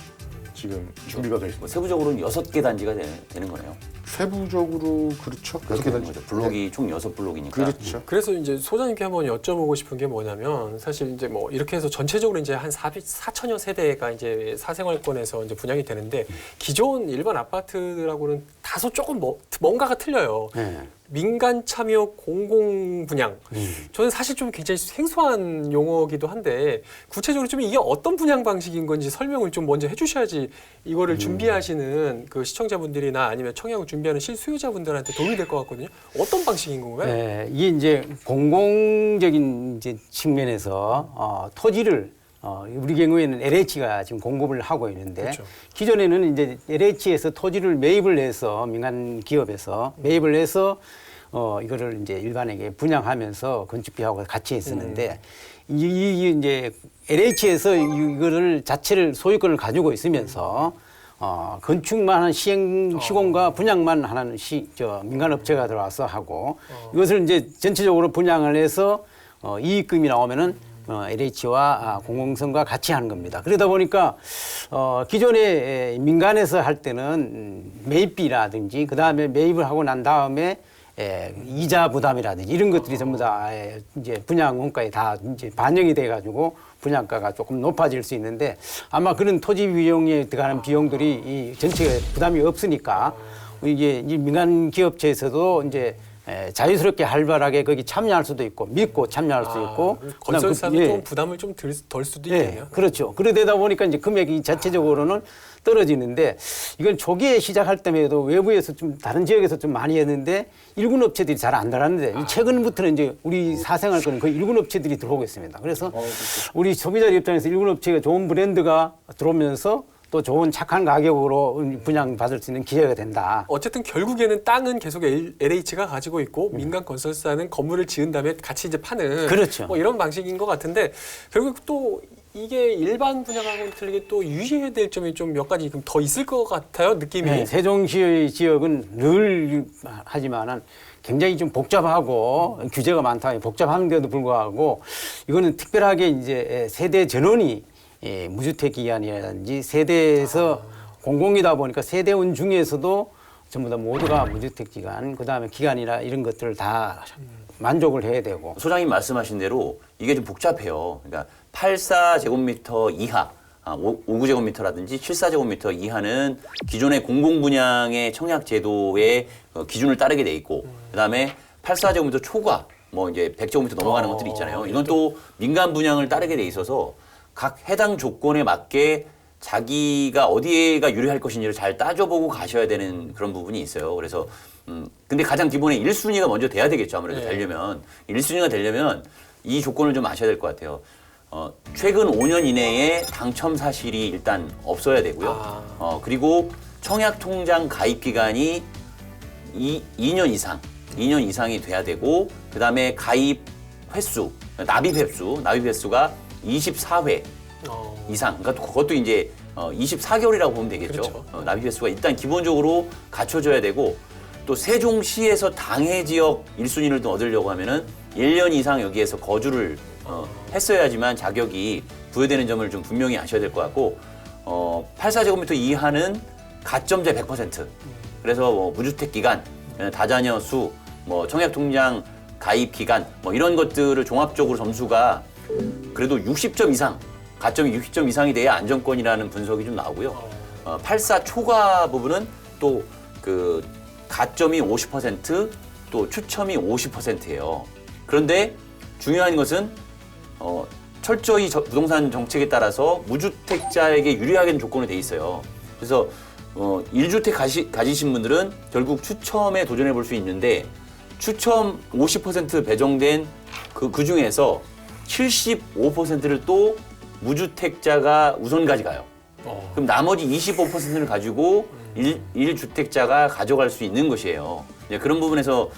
[SPEAKER 3] 지금 준비가 되어 있습니다.
[SPEAKER 2] 세부적으로는 6개 단지가 되는 거네요.
[SPEAKER 3] 세부적으로 그렇죠.
[SPEAKER 2] 그렇게 되는 거죠. 블록이 총 6블록이니까.
[SPEAKER 3] 그렇죠.
[SPEAKER 1] 그래서 이제 소장님께 한번 여쭤보고 싶은 게 뭐냐면, 사실 이제 뭐 이렇게 해서 전체적으로 이제 한 4천여 세대가 이제 사생활권에서 이제 분양이 되는데, 기존 일반 아파트들하고는 다소 조금 뭔가가 틀려요.
[SPEAKER 5] 네.
[SPEAKER 1] 민간 참여 공공 분양. 저는 사실 좀 굉장히 생소한 용어기도 한데, 구체적으로 좀 이게 어떤 분양 방식인 건지 설명을 좀 먼저 해주셔야지 이거를 준비하시는 그 시청자분들이나 아니면 청약을 준비하는 실수요자분들한테 도움이 될 것 같거든요. 어떤 방식인 건가요?
[SPEAKER 5] 네, 이게 이제 공공적인 이제 측면에서 토지를 우리 경우에는 LH가 지금 공급을 하고 있는데,
[SPEAKER 1] 그렇죠.
[SPEAKER 5] 기존에는 이제 LH에서 토지를 매입을 해서 민간 기업에서 매입을 해서 이거를 이제 일반에게 분양하면서 건축비하고 같이 했었는데, 이 이제 LH에서 이거를 자체를 소유권을 가지고 있으면서 건축만 하는 시공과 분양만 하는 민간업체가 들어와서 하고, 이것을 이제 전체적으로 분양을 해서 이익금이 나오면은 LH와 공공성과 같이 하는 겁니다. 그러다 보니까 기존에 민간에서 할 때는 매입비라든지 그 다음에 매입을 하고 난 다음에 이자 부담이라든지 이런 것들이 전부 다 이제 분양 원가에 다 이제 반영이 돼가지고 분양가가 조금 높아질 수 있는데, 아마 그런 토지 비용에 들어가는 비용들이 이 전체 부담이 없으니까 이게 이 민간 기업체에서도 이제 자유스럽게 활발하게 거기 참여할 수도 있고 믿고 참여할 수 있고,
[SPEAKER 1] 건설사도 좀 부담을 좀 덜 수도 있겠네요.
[SPEAKER 5] 그렇죠. 그러다 보니까 이제 금액이 자체적으로는 떨어지는데, 이건 초기에 시작할 때에도 외부에서 좀 다른 지역에서 좀 많이 했는데 일군 업체들이 잘 안 들어갔는데, 최근부터는 이제 우리 사생활권은 거의 일군 업체들이 들어오고 있습니다. 그래서 우리 소비자 입장에서 일군 업체가 좋은 브랜드가 들어오면서 또 좋은 착한 가격으로 분양받을 수 있는 기회가 된다.
[SPEAKER 1] 어쨌든 결국에는 땅은 계속 LH가 가지고 있고 민간 건설사는 건물을 지은 다음에 같이 이제 파는,
[SPEAKER 5] 그렇죠.
[SPEAKER 1] 뭐 이런 방식인 것 같은데, 결국 또 이게 일반 분양하고는 틀리게 또 유의해야 될 점이 좀 몇 가지 더 있을 것 같아요, 느낌이.
[SPEAKER 5] 네, 세종시 지역은 늘 하지만은 굉장히 좀 복잡하고 규제가 많다. 복잡한데도 불구하고 이거는 특별하게 이제 세대 전원이 무주택 기간이라든지 세대에서 공공이다 보니까 세대원 중에서도 전부 다 모두가 무주택 기간, 그다음에 기간이나 이런 것들을 다 만족을 해야 되고.
[SPEAKER 2] 소장님 말씀하신 대로 이게 좀 복잡해요. 그러니까 84제곱미터 이하, 59제곱미터라든지 74제곱미터 이하는 기존의 공공분양의 청약제도의 기준을 따르게 돼 있고, 그다음에 84제곱미터 초과, 뭐 이제 100제곱미터 넘어가는 것들이 있잖아요. 이건 또 민간 분양을 따르게 돼 있어서 각 해당 조건에 맞게 자기가 어디가 유리할 것인지를 잘 따져보고 가셔야 되는 그런 부분이 있어요. 그래서 근데 가장 기본에 1순위가 먼저 돼야 되겠죠. 아무래도
[SPEAKER 1] 네.
[SPEAKER 2] 되려면 1순위가 되려면 이 조건을 좀 아셔야 될 것 같아요. 최근 5년 이내에 당첨 사실이 일단 없어야 되고요. 그리고 청약통장 가입 기간이 2년 이상이 돼야 되고, 그 다음에 가입 횟수, 납입 횟수가 24회 이상. 그러니까 그것도 이제 24개월이라고 보면 되겠죠.
[SPEAKER 1] 그렇죠.
[SPEAKER 2] 납입 횟수가 일단 기본적으로 갖춰져야 되고, 또 세종시에서 당해 지역 1순위를 또 얻으려고 하면은 1년 이상 여기에서 거주를 했어야지만 자격이 부여되는 점을 좀 분명히 아셔야 될 것 같고, 84제곱미터 이하는 가점제 100%. 그래서 뭐 무주택 기간, 다자녀 수, 뭐 청약통장 가입 기간, 뭐 이런 것들을 종합적으로 점수가 그래도 60점 이상, 가점이 60점 이상이 돼야 안정권이라는 분석이 좀 나오고요. 84 초과 부분은 또 그 가점이 50%, 또 추첨이 50%예요. 그런데 중요한 것은 철저히 부동산 정책에 따라서 무주택자에게 유리하게 조건이 돼 있어요. 그래서 1주택 가지신 분들은 결국 추첨에 도전해 볼 수 있는데, 추첨 50% 배정된 그 중에서 75%를 또 무주택자가 우선 가져가요. 그럼 나머지 25%를 가지고 1주택자가 가져갈 수 있는 것이에요. 그런 부분에서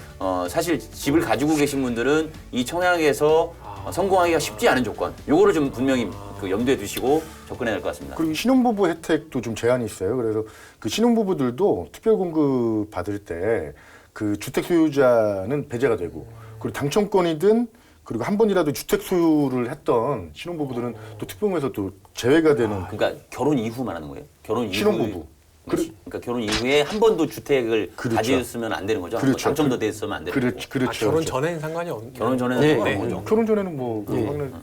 [SPEAKER 2] 사실 집을 가지고 계신 분들은 이 청약에서 성공하기가 쉽지 않은 조건, 요거를 좀 분명히 그 염두에 두시고 접근해야 될 것 같습니다.
[SPEAKER 3] 그리고 신혼부부 혜택도 좀 제한이 있어요. 그래서 그 신혼부부들도 특별공급 받을 때 그 주택 소유자는 배제가 되고, 그리고 당첨권이든 그리고 한 번이라도 주택 소유를 했던 신혼부부들은 또 특별공에서 또 제외가 되는.
[SPEAKER 2] 그러니까 결혼 이후 말하는 거예요? 결혼 이후.
[SPEAKER 3] 신혼부부.
[SPEAKER 2] 그러니까 결혼 이후에 한 번도 주택을
[SPEAKER 3] 그렇죠.
[SPEAKER 2] 가지셨으면 안 되는 거죠?
[SPEAKER 3] 그렇죠.
[SPEAKER 2] 당첨도 됐으면 안 되는 거고.
[SPEAKER 3] 그렇죠.
[SPEAKER 1] 결혼
[SPEAKER 3] 그렇죠.
[SPEAKER 1] 전에는 상관이 없는.
[SPEAKER 2] 결혼 전에는
[SPEAKER 5] 네.
[SPEAKER 2] 상관없는
[SPEAKER 5] 네.
[SPEAKER 2] 거죠.
[SPEAKER 3] 결혼 전에는 뭐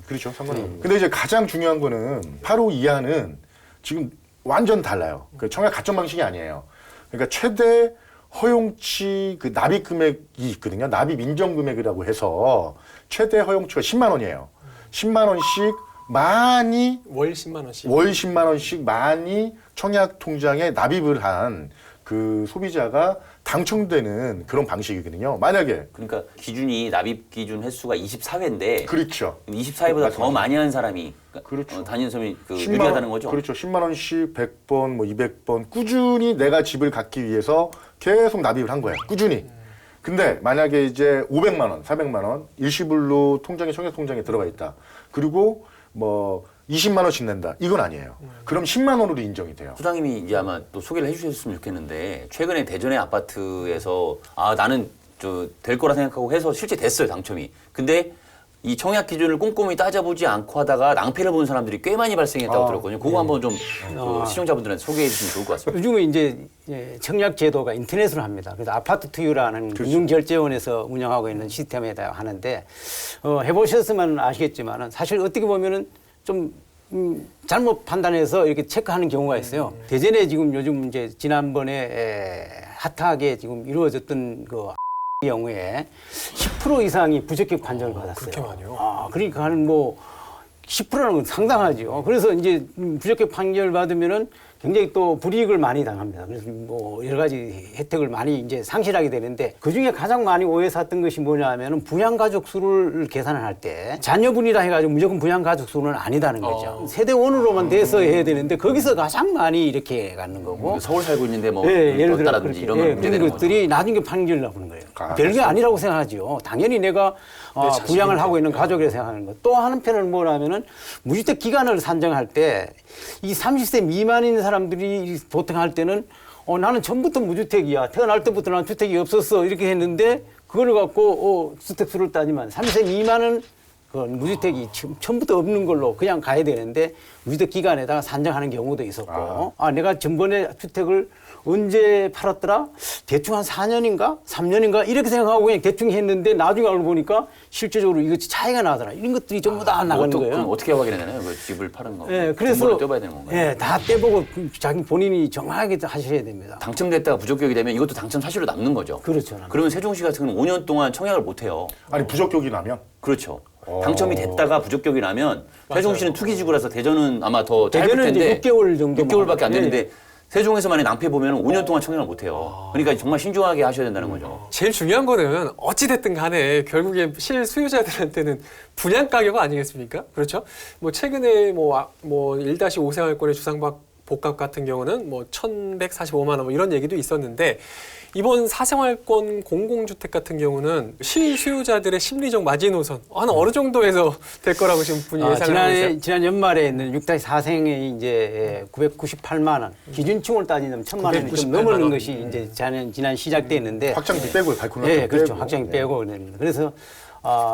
[SPEAKER 3] 그렇죠, 상관이 없는. 근데 이제 가장 중요한 거는 8호 이하는 지금 완전 달라요. 그 청약 가점 방식이 아니에요. 그러니까 최대 허용치 그 납입 금액이 있거든요. 납입 인정 금액이라고 해서 최대 허용치가 10만 원이에요. 10만 원씩 많이
[SPEAKER 1] 월 10만 원씩.
[SPEAKER 3] 월 10만 원씩 많이 청약 통장에 납입을 한 그 소비자가 당첨되는 그런 방식이거든요. 만약에
[SPEAKER 2] 그러니까 기준이 납입 기준 횟수가 24회인데
[SPEAKER 3] 그렇죠.
[SPEAKER 2] 24회보다 더 많이 한 사람이
[SPEAKER 3] 그렇죠.
[SPEAKER 2] 단연섬이
[SPEAKER 3] 10만
[SPEAKER 2] 유리하다는 거죠.
[SPEAKER 3] 그렇죠. 10만 원씩 100번, 뭐 200번 꾸준히 내가 집을 갖기 위해서 계속 납입을 한 거예요. 꾸준히. 근데 만약에 이제 500만 원, 400만 원 일시불로 통장에 청약 통장에 들어가 있다. 그리고 뭐 20만 원씩 낸다. 이건 아니에요. 그럼 10만 원으로 인정이 돼요.
[SPEAKER 2] 소장님이 이제 아마 또 소개를 해주셨으면 좋겠는데, 최근에 대전의 아파트에서 나는 될 거라 생각하고 해서 실제 됐어요, 당첨이. 근데 이 청약 기준을 꼼꼼히 따져보지 않고 하다가 낭패를 본 사람들이 꽤 많이 발생했다고 들었거든요. 그거 한번 좀 시청자분들한테 소개해 주시면 좋을 것 같습니다.
[SPEAKER 5] 요즘은 이제 청약 제도가 인터넷으로 합니다. 그래서 아파트 투유라는 금융결제원에서 운영하고 있는 시스템에다 하는데, 해보셨으면 아시겠지만은 사실 어떻게 보면은 좀 잘못 판단해서 이렇게 체크하는 경우가 있어요. 대전에 지금 요즘 이제 지난번에 핫하게 지금 이루어졌던 그 경우에 10% 이상이 부적격 판정을 받았어요.
[SPEAKER 1] 그렇게 많이요?
[SPEAKER 5] 그러니까 한 뭐 10%라는 건 상당하죠. 그래서 이제 부적격 판결을 받으면은 굉장히 또 불이익을 많이 당합니다. 그래서 뭐 여러 가지 혜택을 많이 이제 상실하게 되는데, 그 중에 가장 많이 오해 샀던 것이 뭐냐 하면은 부양가족 수를 계산을 할 때 자녀분이라 해가지고 무조건 부양가족 수는 아니다는 거죠. 세대원으로만 돼서 해야 되는데 거기서 가장 많이 이렇게 갖는 거고.
[SPEAKER 2] 서울 살고 있는데 뭐
[SPEAKER 5] 예를 들어
[SPEAKER 2] 떴다라든지 이런 건
[SPEAKER 5] 그런
[SPEAKER 2] 문제되는
[SPEAKER 5] 것들이
[SPEAKER 2] 거죠.
[SPEAKER 5] 나중에 판결 나오는 거예요.
[SPEAKER 3] 아,
[SPEAKER 5] 별게 아니라고 생각하죠. 당연히 내가 부양을 하고 있는 가족이라 생각하는 거. 또 한편은 뭐냐면은 무주택 기간을 산정할 때 이 30세 미만인 사람들이 보통 할 때는 나는 처음부터 무주택이야. 태어날 때부터 난 주택이 없었어. 이렇게 했는데 그걸 갖고 주택수를 따지면 30세 미만은 그 무주택이 처음부터 없는 걸로 그냥 가야 되는데, 무주택 기간에다가 산정하는 경우도 있었고, 내가 전번에 주택을 언제 팔았더라? 대충 한 4년인가? 3년인가? 이렇게 생각하고 그냥 대충 했는데 나중에 알고 보니까 실제적으로 이거 차이가 나더라. 이런 것들이 전부 다 나가는 거예요.
[SPEAKER 2] 그럼 어떻게 확인해야 되나요? 그 집을 파는 거.
[SPEAKER 5] 예, 그래서
[SPEAKER 2] 정보를 떼봐야 되는 건가요?
[SPEAKER 5] 다 떼보고 자기 본인이 정확하게 하셔야 됩니다.
[SPEAKER 2] 당첨됐다가 부적격이 되면 이것도 당첨 사실로 남는 거죠.
[SPEAKER 5] 그렇죠.
[SPEAKER 2] 그러면 세종시 같은 경우는 5년 동안 청약을 못 해요.
[SPEAKER 3] 아니 부적격이 나면
[SPEAKER 2] 그렇죠. 당첨이 됐다가 부적격이 나면 세종시는 투기지구라서 대전은 아마 더 짧을
[SPEAKER 5] 대전은
[SPEAKER 2] 텐데
[SPEAKER 5] 이제 6개월 정도
[SPEAKER 2] 6개월밖에 안
[SPEAKER 5] 예,
[SPEAKER 2] 되는데 세종에서 만약 낭패 보면 5년 동안 청약을 못 해요. 그러니까 정말 신중하게 하셔야 된다는 거죠.
[SPEAKER 1] 제일 중요한 거는 어찌됐든 간에 결국에 실수요자들한테는 분양 가격 아니겠습니까? 그렇죠? 뭐 최근에 뭐 1-5 생활권의 주상복 복합 같은 경우는 뭐 1,145만 원 뭐 이런 얘기도 있었는데 이번 4생활권 공공주택 같은 경우는 실수요자들의 심리적 마지노선 한 어느 정도에서 될 거라고 지금 분이 예상을 하고 있어요?
[SPEAKER 5] 지난 연말에 있는 6-4생이 이제 998만 원 기준층을 따지면 1,000만 원이 좀
[SPEAKER 1] 998만
[SPEAKER 5] 넘는
[SPEAKER 1] 원.
[SPEAKER 5] 것이 이제 지난 시작됐는데
[SPEAKER 3] 확장비 빼고 발코니
[SPEAKER 5] 예,
[SPEAKER 3] 빼고.
[SPEAKER 5] 그렇죠. 확장이 빼고 그랬는데 그래서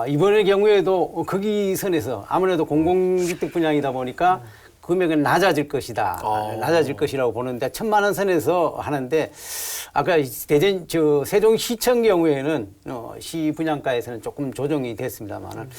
[SPEAKER 5] 이번의 경우에도 거기 선에서 아무래도 공공주택 분양이다 보니까 금액은 낮아질 것이다. 낮아질 것이라고 보는데 1,000만 원 선에서 하는데 아까 대전 세종시청 경우에는 시 분양가에서는 조금 조정이 됐습니다만은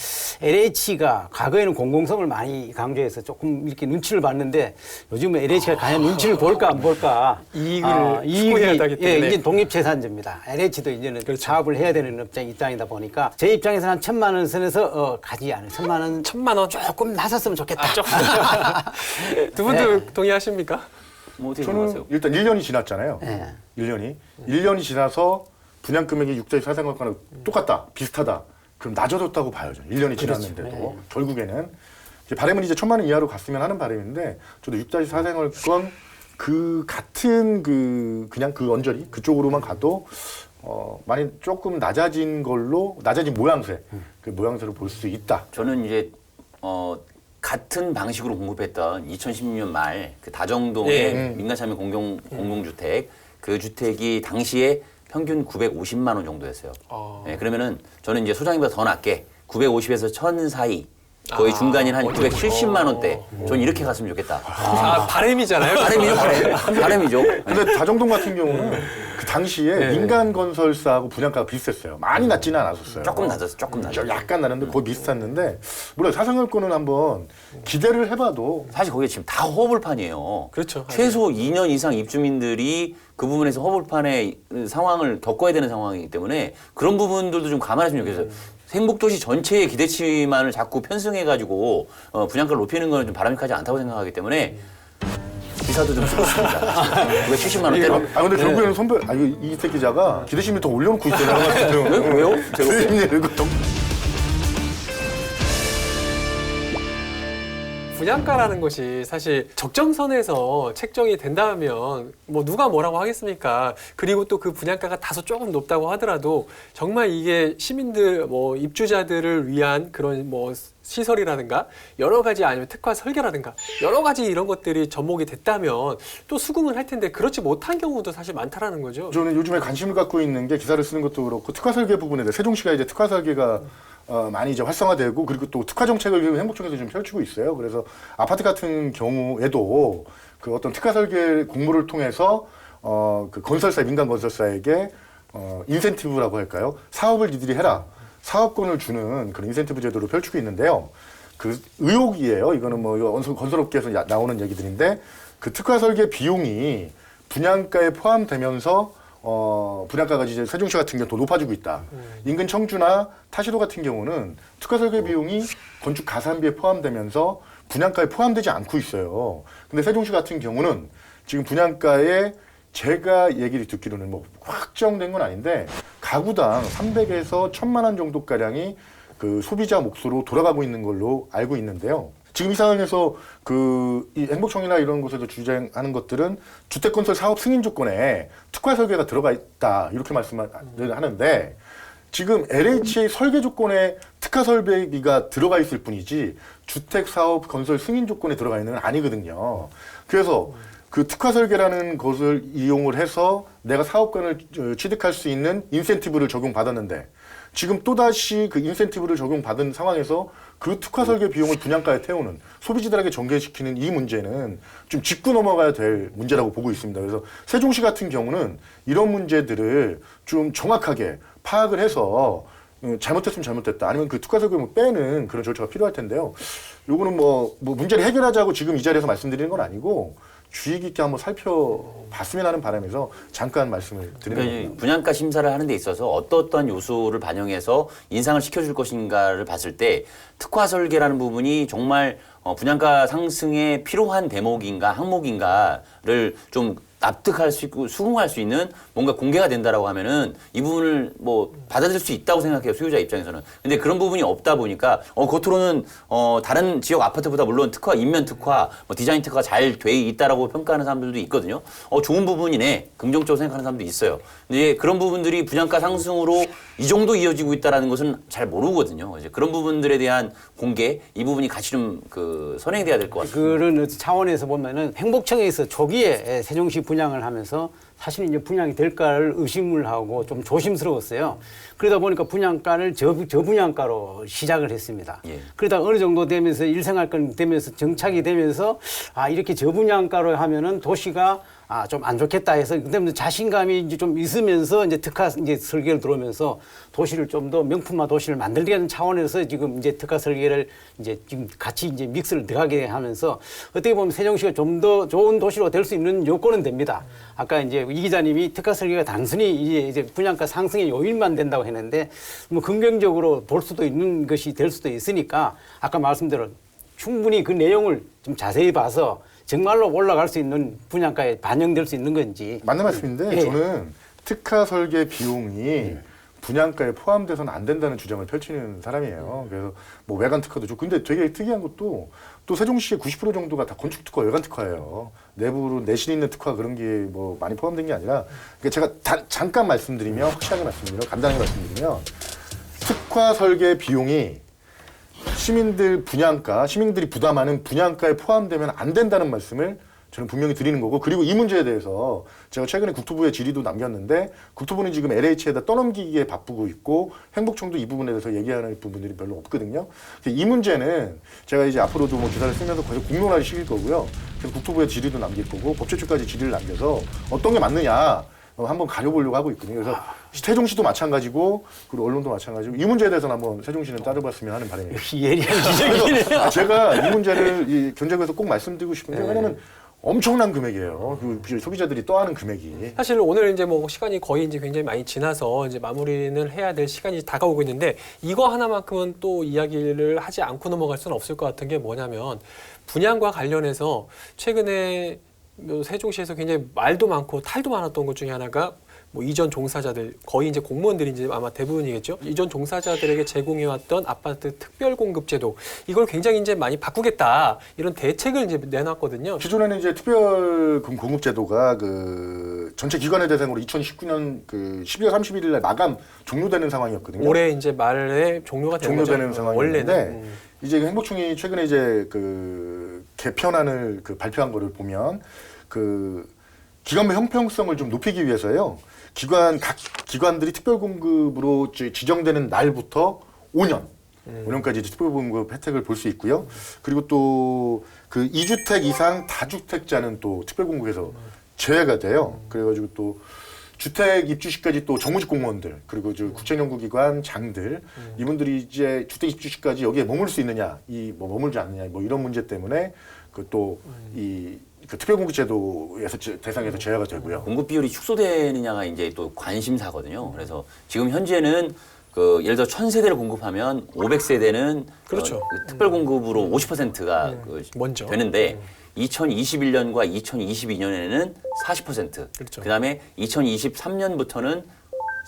[SPEAKER 5] LH가 과거에는 공공성을 많이 강조해서 조금 이렇게 눈치를 봤는데 요즘은 LH가 과연 눈치를 볼까 안 볼까
[SPEAKER 1] 이익을 추구해야 하기 때문에.
[SPEAKER 5] 이제 독립재산제입니다. LH도 이제는
[SPEAKER 1] 그렇죠.
[SPEAKER 5] 사업을 해야 되는 입장이다 보니까 제 입장에서는 한 1,000만 원 선에서 가지 않아요. 1,000만 원
[SPEAKER 1] 1,000만 원
[SPEAKER 5] 조금 낮았으면 좋겠다.
[SPEAKER 1] 두 분도 동의하십니까?
[SPEAKER 2] 뭐 어떻게
[SPEAKER 3] 저는
[SPEAKER 2] 생각하세요?
[SPEAKER 3] 일단 1년이 지났잖아요.
[SPEAKER 5] 네.
[SPEAKER 3] 1년이 지나서 분양 금액이 6-4생활권과 똑같다, 비슷하다. 그럼 낮아졌다고 봐요. 저는. 1년이 지났는데도 결국에는 이제 바람은 이제 1,000만 원 이하로 갔으면 하는 바람인데 저도 6-4생활권 그 같은 그냥 그 언저리 그쪽으로만 가도 많이 조금 낮아진 모양새 그 모양새로 볼 수 있다.
[SPEAKER 2] 저는 이제 같은 방식으로 공급했던 2016년 말 그 다정동의 민간참여 공공주택 그 주택이 당시에 평균 950만 원 정도였어요. 네, 그러면은 저는 이제 소장님보다 더 낮게 950에서 1,000 사이 거의 중간인 한 970만 원대. 저는 이렇게 갔으면 좋겠다.
[SPEAKER 1] 바람이잖아요.
[SPEAKER 2] 바람이죠, 바람이죠.
[SPEAKER 3] 근데 다정동 같은 경우는 그 당시에 민간 건설사하고 분양가가 비슷했어요. 많이 낮지는 않았었어요.
[SPEAKER 2] 조금 낮았어, 조금 낮았어.
[SPEAKER 3] 약간 낮았는데 거의 비슷했는데 물론 사생활권은 한번 기대를 해봐도
[SPEAKER 2] 사실 거기 지금 다 허벌판이에요.
[SPEAKER 1] 그렇죠.
[SPEAKER 2] 최소 2년 이상 입주민들이 그 부분에서 허벌판의 상황을 겪어야 되는 상황이기 때문에 그런 부분들도 좀 감안했으면 좋겠어요. 행복도시 전체의 기대치만을 자꾸 편승해가지고 분양가를 높이는 거는 좀 바람직하지 않다고 생각하기 때문에 기사도 좀 쓰고 있습니다. 970만 원대로.
[SPEAKER 3] 근데 결국에는 이 기자가 기대심을 더 올려놓고 있어요.
[SPEAKER 2] 왜요? 제가
[SPEAKER 1] 분양가라는 것이 사실 적정선에서 책정이 된다면 뭐 누가 뭐라고 하겠습니까? 그리고 또 그 분양가가 다소 조금 높다고 하더라도 정말 이게 시민들 뭐 입주자들을 위한 그런 뭐 시설이라든가 여러 가지 아니면 특화 설계라든가 여러 가지 이런 것들이 접목이 됐다면 또 수긍을 할 텐데 그렇지 못한 경우도 사실 많다라는 거죠.
[SPEAKER 3] 저는 요즘에 관심을 갖고 있는 게 기사를 쓰는 것도 그렇고 특화 설계 부분에 대해 세종시가 이제 특화 설계가 많이 이제 활성화되고 그리고 또 특화 정책을 행복청에서 좀 펼치고 있어요. 그래서 아파트 같은 경우에도 그 어떤 특화 설계 공모를 통해서 그 건설사 민간 건설사에게 인센티브라고 할까요? 사업을 니들이 해라. 사업권을 주는 그런 인센티브 제도를 펼치고 있는데요. 그 의혹이에요. 이거는 뭐 건설업계에서 나오는 얘기들인데 그 특화 설계 비용이 분양가에 포함되면서 분양가가 이제 세종시 같은 경우 더 높아지고 있다. 인근 청주나 타시도 같은 경우는 특화 설계 비용이 건축 가산비에 포함되면서 분양가에 포함되지 않고 있어요. 근데 세종시 같은 경우는 지금 분양가에 제가 얘기를 듣기로는 뭐 확정된 건 아닌데 가구당 300에서 1,000만 원 정도가량이 그 소비자 몫으로 돌아가고 있는 걸로 알고 있는데요. 지금 이 상황에서 이 행복청이나 이런 곳에서 주장하는 것들은 주택건설 사업 승인 조건에 특화 설계가 들어가 있다 이렇게 말씀을 하는데 지금 LH의 설계 조건에 특화 설계비가 들어가 있을 뿐이지 주택 사업 건설 승인 조건에 들어가 있는 건 아니거든요. 그래서 그 특화 설계라는 것을 이용을 해서 내가 사업권을 취득할 수 있는 인센티브를 적용받았는데 지금 또다시 그 인센티브를 적용받은 상황에서 그 특화 설계 비용을 분양가에 태우는 소비자들에게 전개시키는 이 문제는 좀 짚고 넘어가야 될 문제라고 보고 있습니다. 그래서 세종시 같은 경우는 이런 문제들을 좀 정확하게 파악을 해서 잘못했으면 잘못됐다 아니면 그 특화 설계를 빼는 그런 절차가 필요할 텐데요. 요거는 뭐 문제를 해결하자고 지금 이 자리에서 말씀드리는 건 아니고 주의 깊게 한번 살펴봤으면 하는 바람에서 잠깐 말씀을 드리는
[SPEAKER 2] 그러니까
[SPEAKER 3] 겁니다.
[SPEAKER 2] 이 분양가 심사를 하는 데 있어서 어떠한 요소를 반영해서 인상을 시켜줄 것인가를 봤을 때 특화 설계라는 부분이 정말 분양가 상승에 필요한 대목인가 항목인가를 좀 납득할 수 있고 수긍할 수 있는 뭔가 공개가 된다라고 하면은 이 부분을 뭐 받아들일 수 있다고 생각해요, 소유자 입장에서는. 근데 그런 부분이 없다 보니까 겉으로는 다른 지역 아파트보다 물론 특화, 인면 특화, 뭐 디자인 특화가 잘 돼 있다라고 평가하는 사람들도 있거든요. 좋은 부분이네, 긍정적으로 생각하는 사람도 있어요. 근데 그런 부분들이 분양가 상승으로 이 정도 이어지고 있다라는 것은 잘 모르거든요. 이제 그런 부분들에 대한 공개, 이 부분이 같이 좀 선행돼야 될 것 같습니다.
[SPEAKER 5] 그런 차원에서 보면은 행복청에서 초기에 세종시 분양을 하면서 사실 이제 분양이 될까를 의심을 하고 좀 조심스러웠어요. 그러다 보니까 분양가를 저분양가로 시작을 했습니다.
[SPEAKER 2] 예.
[SPEAKER 5] 그러다 어느 정도 되면서 일생활권 되면서 정착이 되면서 이렇게 저분양가로 하면은 도시가 좀 안 좋겠다 해서 그다음에 자신감이 이제 좀 있으면서 이제 특화 이제 설계를 들어오면서 도시를 좀 더 명품화 도시를 만들려는 차원에서 지금 이제 특화 설계를 이제 지금 같이 이제 믹스를 들어가게 하면서 어떻게 보면 세종시가 좀 더 좋은 도시로 될 수 있는 요건은 됩니다. 아까 이제 이 기자님이 특화 설계가 단순히 이제 분양가 상승의 요인만 된다고 했는데 뭐 긍정적으로 볼 수도 있는 것이 될 수도 있으니까 아까 말씀대로 충분히 그 내용을 좀 자세히 봐서 정말로 올라갈 수 있는 분양가에 반영될 수 있는 건지.
[SPEAKER 3] 맞는 말씀인데
[SPEAKER 5] 예.
[SPEAKER 3] 저는 특화 설계 비용이 분양가에 포함돼서는 안 된다는 주장을 펼치는 사람이에요. 그래서 뭐 외관 특화도 좋고 근데 되게 특이한 것도 또 세종시의 90% 정도가 다 건축 특화, 외관 특화예요. 내부로 내실 있는 특화 그런 게 뭐 많이 포함된 게 아니라 그러니까 제가 잠깐 말씀드리면 확실하게 말씀드리면 간단하게 말씀드리면 특화 설계 비용이 시민들이 부담하는 분양가에 포함되면 안 된다는 말씀을 저는 분명히 드리는 거고 그리고 이 문제에 대해서 제가 최근에 국토부에 질의도 남겼는데 국토부는 지금 LH에다 떠넘기기에 바쁘고 있고 행복청도 이 부분에 대해서 얘기하는 부분들이 별로 없거든요. 이 문제는 제가 이제 앞으로도 뭐 기사를 쓰면서 계속 공론화를 시킬 거고요. 그래서 국토부에 질의도 남길 거고 법제처까지 질의를 남겨서 어떤 게 맞느냐 한번 가려보려고 하고 있거든요. 그래서 세종시도 마찬가지고 그리고 언론도 마찬가지고 이 문제에 대해서는 한번 세종시는 따져봤으면 하는 바람입니다.
[SPEAKER 5] 역시 예리한 지적이네요.
[SPEAKER 3] 제가 이 문제를 이 견적에서 꼭 말씀드리고 싶은 게 왜냐면 엄청난 금액이에요. 그 소비자들이 떠하는 금액이.
[SPEAKER 1] 사실 오늘 이제 뭐 시간이 거의 이제 굉장히 많이 지나서 이제 마무리는 해야 될 시간이 다가오고 있는데 이거 하나만큼은 또 이야기를 하지 않고 넘어갈 수는 없을 것 같은 게 뭐냐면 분양과 관련해서 최근에 세종시에서 굉장히 말도 많고 탈도 많았던 것 중에 하나가 뭐 이전 종사자들 거의 이제 공무원들이 이제 아마 대부분이겠죠. 이전 종사자들에게 제공해왔던 아파트 특별 공급 제도 이걸 굉장히 이제 많이 바꾸겠다 이런 대책을 이제 내놨거든요.
[SPEAKER 3] 기존에는 이제 특별 공급 제도가 그 전체 기관을 대상으로 2019년 그 12월 31일 날 마감 종료되는 상황이었거든요.
[SPEAKER 1] 올해 이제 말에 종료가 되는
[SPEAKER 3] 종료되는
[SPEAKER 1] 거죠.
[SPEAKER 3] 상황인데
[SPEAKER 1] 원래는.
[SPEAKER 3] 이제 행복청이 최근에 이제 그 개편안을 그 발표한 거를 보면 그 기관별 형평성을 좀 높이기 위해서요. 각 기관들이 특별 공급으로 지정되는 날부터 5년까지 특별 공급 혜택을 볼 수 있고요. 그리고 또 그 2주택 이상 다주택자는 또 특별 공급에서 제외가 돼요. 그래가지고 또 주택 입주 시까지 또 정무직 공무원들 그리고 국책연구기관 장들 이분들이 이제 주택 입주 시까지 여기에 머물 수 있느냐, 뭐 머물지 않느냐, 뭐 이런 문제 때문에 그 또 이 특별공급제도에서 대상에서 제외가 되고요.
[SPEAKER 2] 공급 비율이 축소되느냐가 이제 또 관심사거든요. 그래서 지금 현재는 예를 들어 1000세대를 공급하면 500세대는
[SPEAKER 1] 그렇죠.
[SPEAKER 2] 특별 공급으로 50%가
[SPEAKER 1] 먼저.
[SPEAKER 2] 되는데 2021년과 2022년에는 40%.
[SPEAKER 1] 그렇죠.
[SPEAKER 2] 그다음에 2023년부터는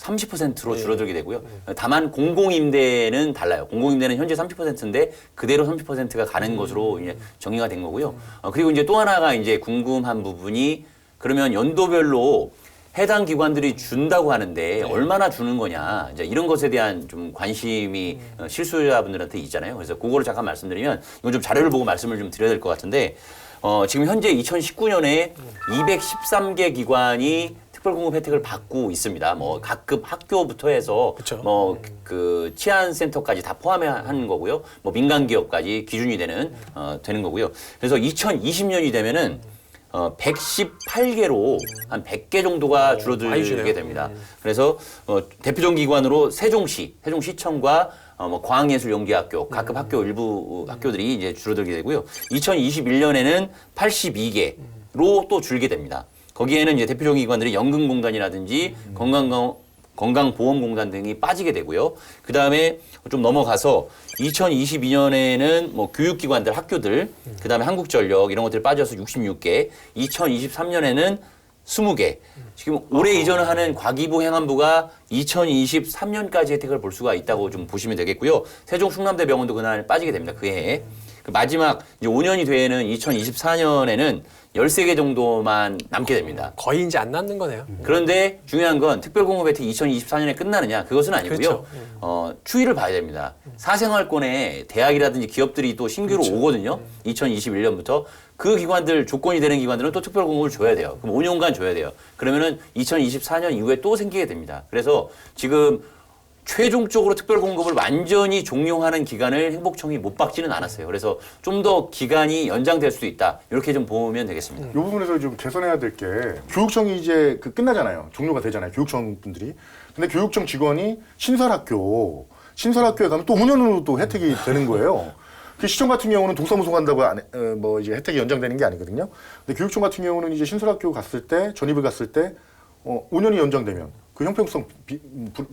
[SPEAKER 2] 30%로 줄어들게 되고요. 다만 공공임대는 달라요. 공공임대는 현재 30%인데 그대로 30%가 가는 것으로 이제 정의가 된 거고요. 그리고 이제 또 하나가 이제 궁금한 부분이 그러면 연도별로 해당 기관들이 준다고 하는데 얼마나 주는 거냐. 이제 이런 것에 대한 좀 관심이 실수요자분들한테 있잖아요. 그래서 그거를 잠깐 말씀드리면 이건 좀 자료를 보고 말씀을 좀 드려야 될 것 같은데 지금 현재 2019년에 213개 기관이 특별공급 혜택을 받고 있습니다. 뭐 각급 학교부터 해서
[SPEAKER 1] 그쵸.
[SPEAKER 2] 뭐 그 치안센터까지 다 포함한 거고요. 뭐 민간 기업까지 기준이 되는 거고요. 그래서 2020년이 되면은 118개로 한 100개 정도가 줄어들게 됩니다. 그래서 대표적 기관으로 세종시청과 뭐 광예술연기학교, 각급 학교 일부 학교들이 이제 줄어들게 되고요. 2021년에는 82개, 또 줄게 됩니다. 거기에는 이제 대표적인 기관들이 연금공단이라든지 건강보험공단 등이 빠지게 되고요. 그 다음에 좀 넘어가서 2022년에는 뭐 교육기관들, 학교들, 그 다음에 한국전력 이런 것들이 빠져서 66개, 2023년에는 20개. 지금 올해 이전을 하는 과기부 행안부가 2023년까지 혜택을 볼 수가 있다고 좀 보시면 되겠고요. 세종 충남대병원도 그날 빠지게 됩니다. 그 해에. 그 마지막 이제 5년이 되는 2024년에는 13개 정도만 남게 됩니다.
[SPEAKER 1] 거의 이제 안 남는 거네요.
[SPEAKER 2] 그런데 중요한 건 특별공급 혜택이 2024년에 끝나느냐 그것은 아니고요.
[SPEAKER 1] 그렇죠.
[SPEAKER 2] 추이를 봐야 됩니다. 사생활권에 대학이라든지 기업들이 또 신규로 오거든요. 2021년부터 그 기관들 조건이 되는 기관들은 또 특별공급을 줘야 돼요. 그럼 5년간 줘야 돼요. 그러면은 2024년 이후에 또 생기게 됩니다. 그래서 지금 최종적으로 특별공급을 완전히 종용하는 기간을 행복청이 못 박지는 않았어요. 그래서 좀 더 기간이 연장될 수도 있다. 이렇게 좀 보면 되겠습니다.
[SPEAKER 3] 이 부분에서 좀 개선해야 될 게 교육청이 이제 끝나잖아요. 종료가 되잖아요. 교육청 분들이. 근데 교육청 직원이 신설학교에 가면 또 5년으로 또 혜택이 되는 거예요. 그 시청 같은 경우는 동사무소 간다고 뭐 이제 혜택이 연장되는 게 아니거든요. 근데 교육청 같은 경우는 이제 신설학교 갔을 때 전입을 갔을 때 5년이 연장되면 그 형평성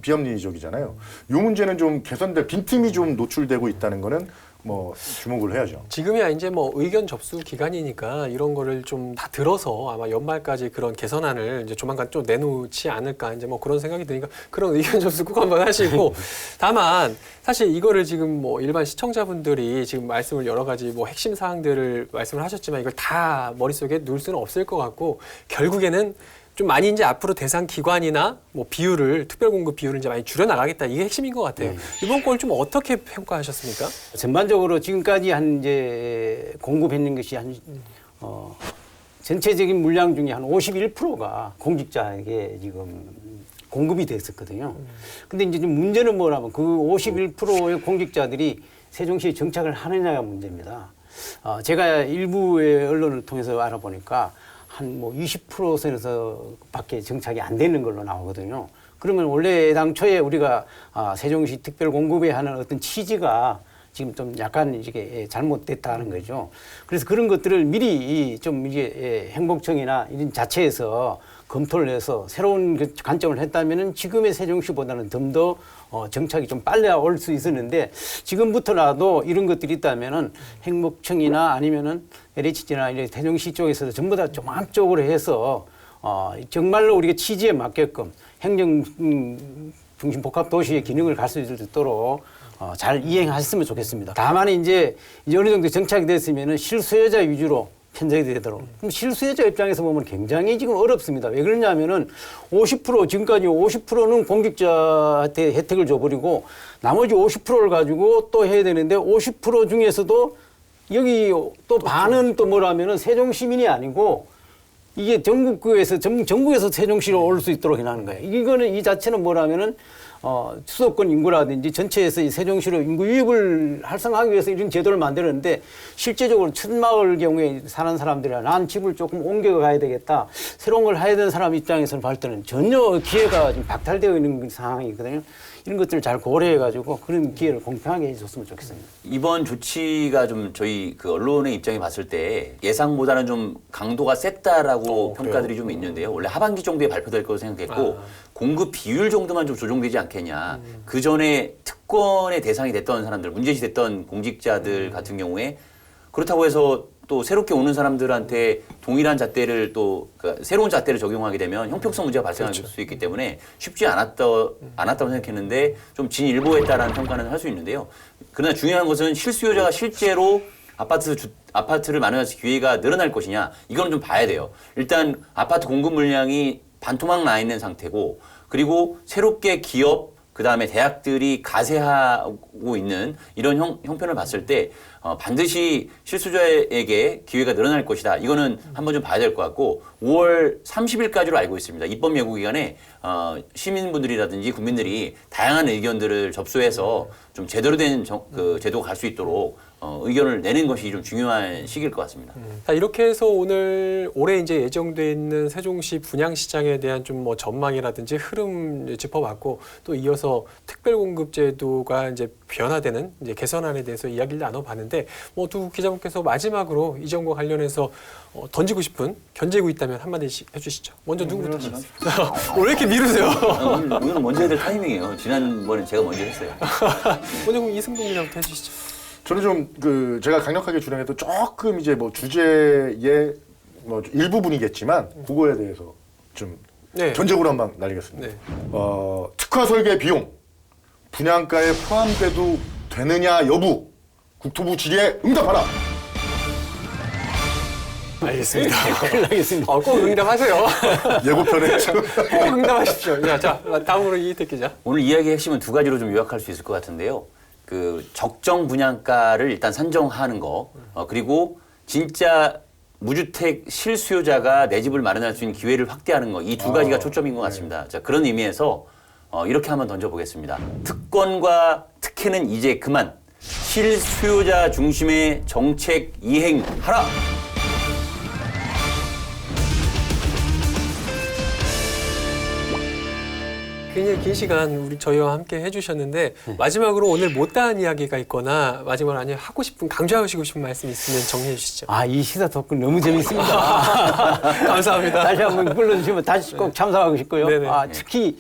[SPEAKER 3] 비합리적이잖아요. 이 문제는 좀 개선될 빈틈이 좀 노출되고 있다는 거는 뭐 주목을 해야죠.
[SPEAKER 1] 지금이야 이제 뭐 의견 접수 기간이니까 이런 거를 좀 다 들어서 아마 연말까지 그런 개선안을 이제 조만간 좀 내놓지 않을까 이제 뭐 그런 생각이 드니까 그런 의견 접수 꼭 한번 하시고 다만 사실 이거를 지금 뭐 일반 시청자분들이 지금 말씀을 여러 가지 뭐 핵심 사항들을 말씀을 하셨지만 이걸 다 머릿속에 넣을 수는 없을 것 같고 결국에는 좀 많이 이제 앞으로 대상 기관이나 뭐 비율을 특별 공급 비율을 이제 많이 줄여 나가겠다 이게 핵심인 것 같아요. 이번 걸 좀 어떻게 평가하셨습니까?
[SPEAKER 5] 전반적으로 지금까지 한 이제 공급했는 것이 한 전체적인 물량 중에 한 51%가 공직자에게 지금 공급이 됐었거든요. 근데 이제 좀 문제는 뭐냐면 그 51%의 공직자들이 세종시에 정착을 하느냐가 문제입니다. 제가 일부의 언론을 통해서 알아보니까 한 뭐 20% 밖에 정착이 안 되는 걸로 나오거든요. 그러면 원래 당초에 우리가 세종시 특별 공급에 하는 어떤 취지가 지금 좀 약간 이게 잘못됐다는 거죠. 그래서 그런 것들을 미리 좀 이게 행복청이나 이런 자체에서 검토를 해서 새로운 관점을 했다면은 지금의 세종시보다는 좀 더 정착이 좀 빨리 올 수 있었는데 지금부터라도 이런 것들이 있다면은 행복청이나 아니면은 LHD나 이런 세종시 쪽에서도 전부 다 종합적으로 해서 정말로 우리가 취지에 맞게끔 행정 중심 복합 도시의 기능을 갈 수 있도록 잘 이행하셨으면 좋겠습니다. 다만 이제 어느 정도 정착이 됐으면은 실수요자 위주로 편성이 되도록. 그럼 실수요자 입장에서 보면 굉장히 지금 어렵습니다. 왜 그러냐면은 50% 지금까지 50%는 공직자한테 혜택을 줘버리고 나머지 50%를 가지고 또 해야 되는데 50% 중에서도 여기 또 반은 또 뭐라면은 세종 시민이 아니고 이게 전국에서 세종시로 올 수 있도록 해놓는 거예요. 이거는 이 자체는 뭐라면은 수도권 인구라든지 전체에서 이 세종시로 인구 유입을 활성화하기 위해서 이런 제도를 만들었는데 실제적으로 첫 마을 경우에 사는 사람들이야 난 집을 조금 옮겨가야 되겠다. 새로운 걸 해야 되는 사람 입장에서는 볼 때는 전혀 기회가 지금 박탈되어 있는 상황이거든요. 이런 것들을 잘 고려해가지고 그런 기회를 공평하게 해줬으면 좋겠습니다.
[SPEAKER 2] 이번 조치가 좀 저희 그 언론의 입장에 봤을 때 예상보다는 좀 강도가 셌다라고 평가들이 좀 있는데요. 원래 하반기 정도에 발표될 거로 생각했고 공급 비율 정도만 좀 조정되지 않겠냐. 그 전에 특권의 대상이 됐던 사람들, 문제시 됐던 공직자들 같은 경우에 그렇다고 해서 또 새롭게 오는 사람들한테 동일한 잣대를 또 그러니까 새로운 잣대를 적용하게 되면 형평성 문제가 발생할 수 있기 때문에 쉽지 않았다고 생각했는데 좀 진일보했다라는 평가는 할 수 있는데요. 그러나 중요한 것은 실수요자가 실제로 아파트를 마련할 기회가 늘어날 것이냐 이거는 좀 봐야 돼요. 일단 아파트 공급 물량이 반토막 나 있는 상태고 그리고 새롭게 기업 그다음에 대학들이 가세하고 있는 이런 형편을 봤을 때 반드시 실수요자에게 기회가 늘어날 것이다. 이거는 한번 좀 봐야 될 것 같고 5월 30일까지로 알고 있습니다. 입법 예고 기간에 시민분들이라든지 국민들이 다양한 의견들을 접수해서 좀 제대로 된 그 제도가 갈 수 있도록 의견을 내는 것이 좀 중요한 시기일 것 같습니다.
[SPEAKER 1] 자, 이렇게 해서 올해 이제 예정돼 있는 세종시 분양시장에 대한 좀 뭐 전망이라든지 흐름 짚어봤고, 또 이어서 특별공급제도가 이제 변화되는 이제 개선안에 대해서 이야기를 나눠봤는데, 뭐 두 기자분께서 마지막으로 이 점과 관련해서 던지고 싶은 견제구 있다면 한마디씩 해주시죠. 먼저 누구부터 하시겠어요? 왜 이렇게 미루세요?
[SPEAKER 2] 이거는 먼저 해야 될 타이밍이에요. 지난번에 제가 먼저 했어요.
[SPEAKER 1] 먼저 그럼 이승동 기자부터 해주시죠.
[SPEAKER 3] 저는 좀 제가 강력하게 주장해도 조금 이제 뭐 주제의 뭐 일부분이겠지만 그거에 대해서 좀
[SPEAKER 1] 네.
[SPEAKER 3] 견제구로 한번 날리겠습니다.
[SPEAKER 1] 네.
[SPEAKER 3] 특화 설계 비용 분양가에 포함돼도 되느냐 여부 국토부 질의에 응답하라.
[SPEAKER 1] 알겠습니다.
[SPEAKER 5] 큰일 나겠습니다.
[SPEAKER 1] 꼭 응답하세요.
[SPEAKER 3] 예고편에
[SPEAKER 1] 꼭 응답하십시오. 자, 다음으로 이희택 기자.
[SPEAKER 2] 오늘 이야기의 핵심은 두 가지로 좀 요약할 수 있을 것 같은데요. 그 적정 분양가를 일단 산정하는 거, 그리고 진짜 무주택 실수요자가 내 집을 마련할 수 있는 기회를 확대하는 거, 이 두 가지가 초점인 것 같습니다. 자, 그런 의미에서 이렇게 한번 던져보겠습니다. 특권과 특혜는 이제 그만. 실수요자 중심의 정책 이행하라.
[SPEAKER 1] 굉장히 긴 시간 저희와 함께 해주셨는데 마지막으로 오늘 못다한 이야기가 있거나 마지막으로 아니면 하고 싶은 강조하시고 싶은 말씀 있으면 정리해 주시죠.
[SPEAKER 5] 이 시사 토크 너무 재밌습니다.
[SPEAKER 1] 감사합니다.
[SPEAKER 5] 다시 한번 불러주시면 다시 꼭 참석하고 싶고요.
[SPEAKER 1] 네네.
[SPEAKER 5] 특히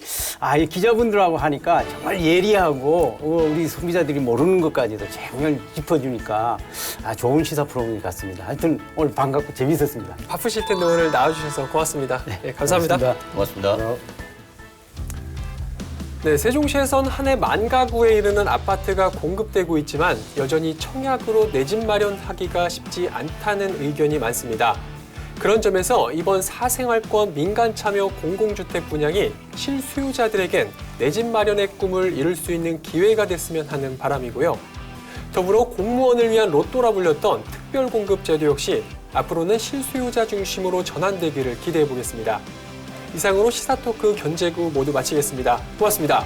[SPEAKER 5] 이 기자분들하고 하니까 정말 예리하고 우리 소비자들이 모르는 것까지도 정말 짚어주니까 좋은 시사 프로그램 같습니다. 하여튼 오늘 반갑고 재밌었습니다.
[SPEAKER 1] 바쁘실 텐데 오늘 나와주셔서 고맙습니다. 네, 감사합니다.
[SPEAKER 2] 고맙습니다.
[SPEAKER 1] 네, 세종시에선 한 해 10,000가구에 이르는 아파트가 공급되고 있지만 여전히 청약으로 내 집 마련하기가 쉽지 않다는 의견이 많습니다. 그런 점에서 이번 사생활권 민간 참여 공공주택 분양이 실수요자들에겐 내 집 마련의 꿈을 이룰 수 있는 기회가 됐으면 하는 바람이고요. 더불어 공무원을 위한 로또라 불렸던 특별공급제도 역시 앞으로는 실수요자 중심으로 전환되기를 기대해 보겠습니다. 이상으로 시사토크 견제구 모두 마치겠습니다. 고맙습니다.